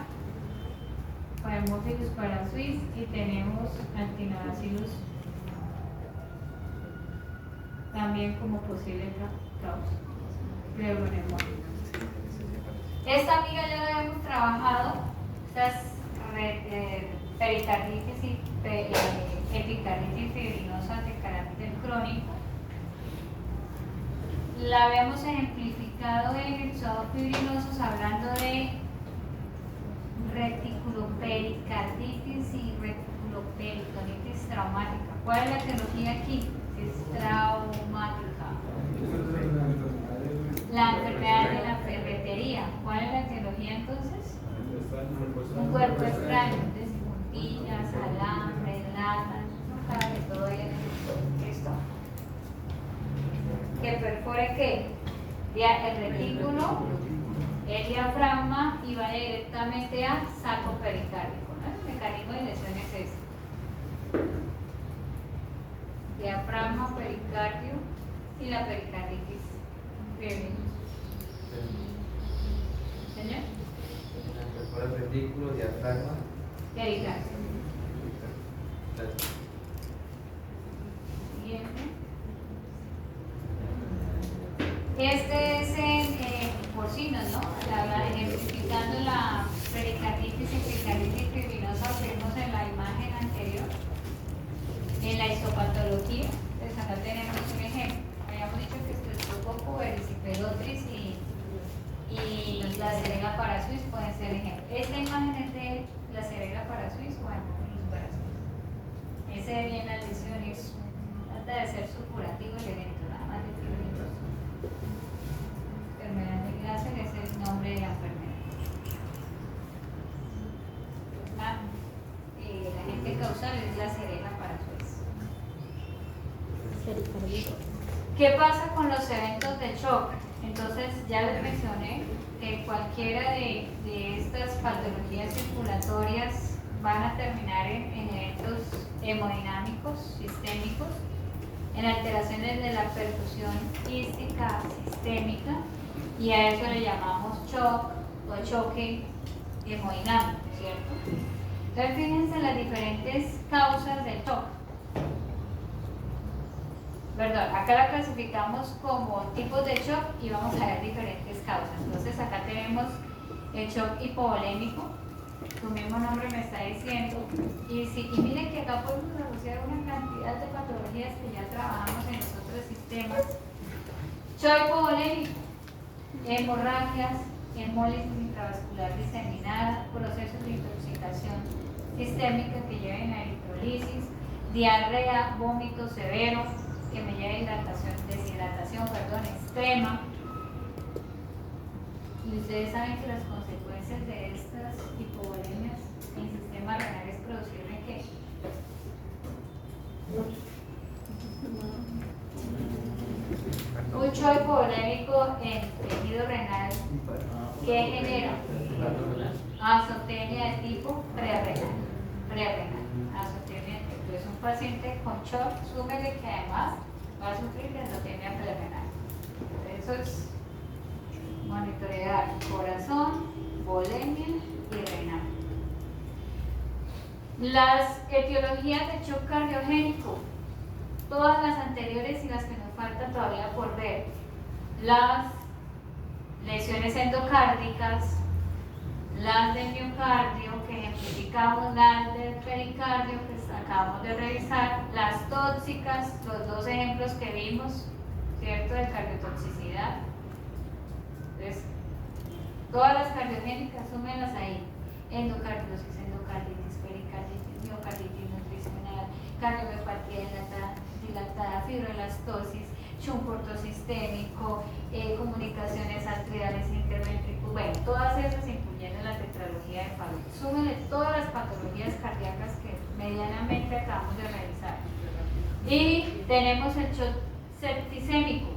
Haemophilus parasuis, y tenemos Lactinobacillus también como posible causa. Pleuropneumonia. Esta amiga ya la hemos trabajado, estas pericarditis y epicarditis fibrinosa de carácter crónico. La habíamos ejemplificado en exudados fibrinosos hablando de reticulopericarditis y reticuloperitonetis traumática. ¿Cuál es la etiología aquí? Es traumática. La enfermedad de la ferretería. Un cuerpo extraño, de puntillas, alambre, latas, no cabe todo ahí en el esto. Que perfore ¿qué? El retículo, el diafragma y va directamente a saco pericárdico, ¿no? El mecanismo de lesión es ese. Diafragma, pericardio y la pericarditis breve. ¿Señor? Por el retículo, diafragma. Pericardio. Siguiente. Este es en porcinos, ¿no? Ejemplificando la pericarditis y pericarditis fibrinosa que vimos en la imagen anterior. En la histopatología, pues acá tenemos un ejemplo. Habíamos dicho que Streptococcus, erysipedotis y la Serega parasuis pueden ser ejemplos. Esta imagen es de la Serega parasuis, bueno, los brazos. Ese de bien las lesiones, trata de ser supurativo el evento, nada más de fibrinos. Enfermedad de Glaser es el nombre de la enfermedad. La agente causal es la Serega parasuis. ¿Qué pasa con los eventos de shock? Entonces, ya les mencioné que cualquiera de estas patologías circulatorias van a terminar en eventos hemodinámicos, sistémicos, en alteraciones de la perfusión quística sistémica, y a eso le llamamos shock o choque hemodinámico, ¿cierto? Entonces, fíjense las diferentes causas del shock. Perdón, acá la clasificamos como tipos de shock y vamos a ver diferentes causas. Entonces acá tenemos el shock hipovolémico, su mismo nombre me está diciendo, y miren que acá podemos asociar una cantidad de patologías que ya trabajamos en los otros sistemas. Shock hipovolémico, hemorragias, hemólisis intravascular diseminada, procesos de intoxicación sistémica que lleven a electrolisis, diarrea, vómito severo, que me lleve a deshidratación extrema. Y ustedes saben que las consecuencias de estas hipovolemias en sistema renal es producirle ¿qué? Un shock hipovolémico en tejido renal, ¿qué genera? Azotemia de tipo prerrenal. Azotemia, entonces un paciente con shock, súmele que además va a sufrir de azotemia prerrenal. Eso es monitorear corazón, volemia y renal. Las etiologías de shock cardiogénico, todas las anteriores y las que nos faltan todavía por ver. Las lesiones endocárdicas, las de miocardio, que ejemplificamos, las del pericardio, que acabamos de revisar, las tóxicas, los dos ejemplos que vimos, ¿cierto?, de cardiotoxicidad. Entonces, todas las cardiogénicas, súmenlas ahí: endocarditis, pericarditis, miocarditis nutricional, cardiomiopatía dilatada, fibroelastosis, shunt portosistémico, comunicaciones arteriales interventriculares, bueno, todas esas incluyendo la tetralogía de Fabry. Súmenle todas las patologías cardíacas que medianamente acabamos de revisar. Y tenemos el shock septicémico.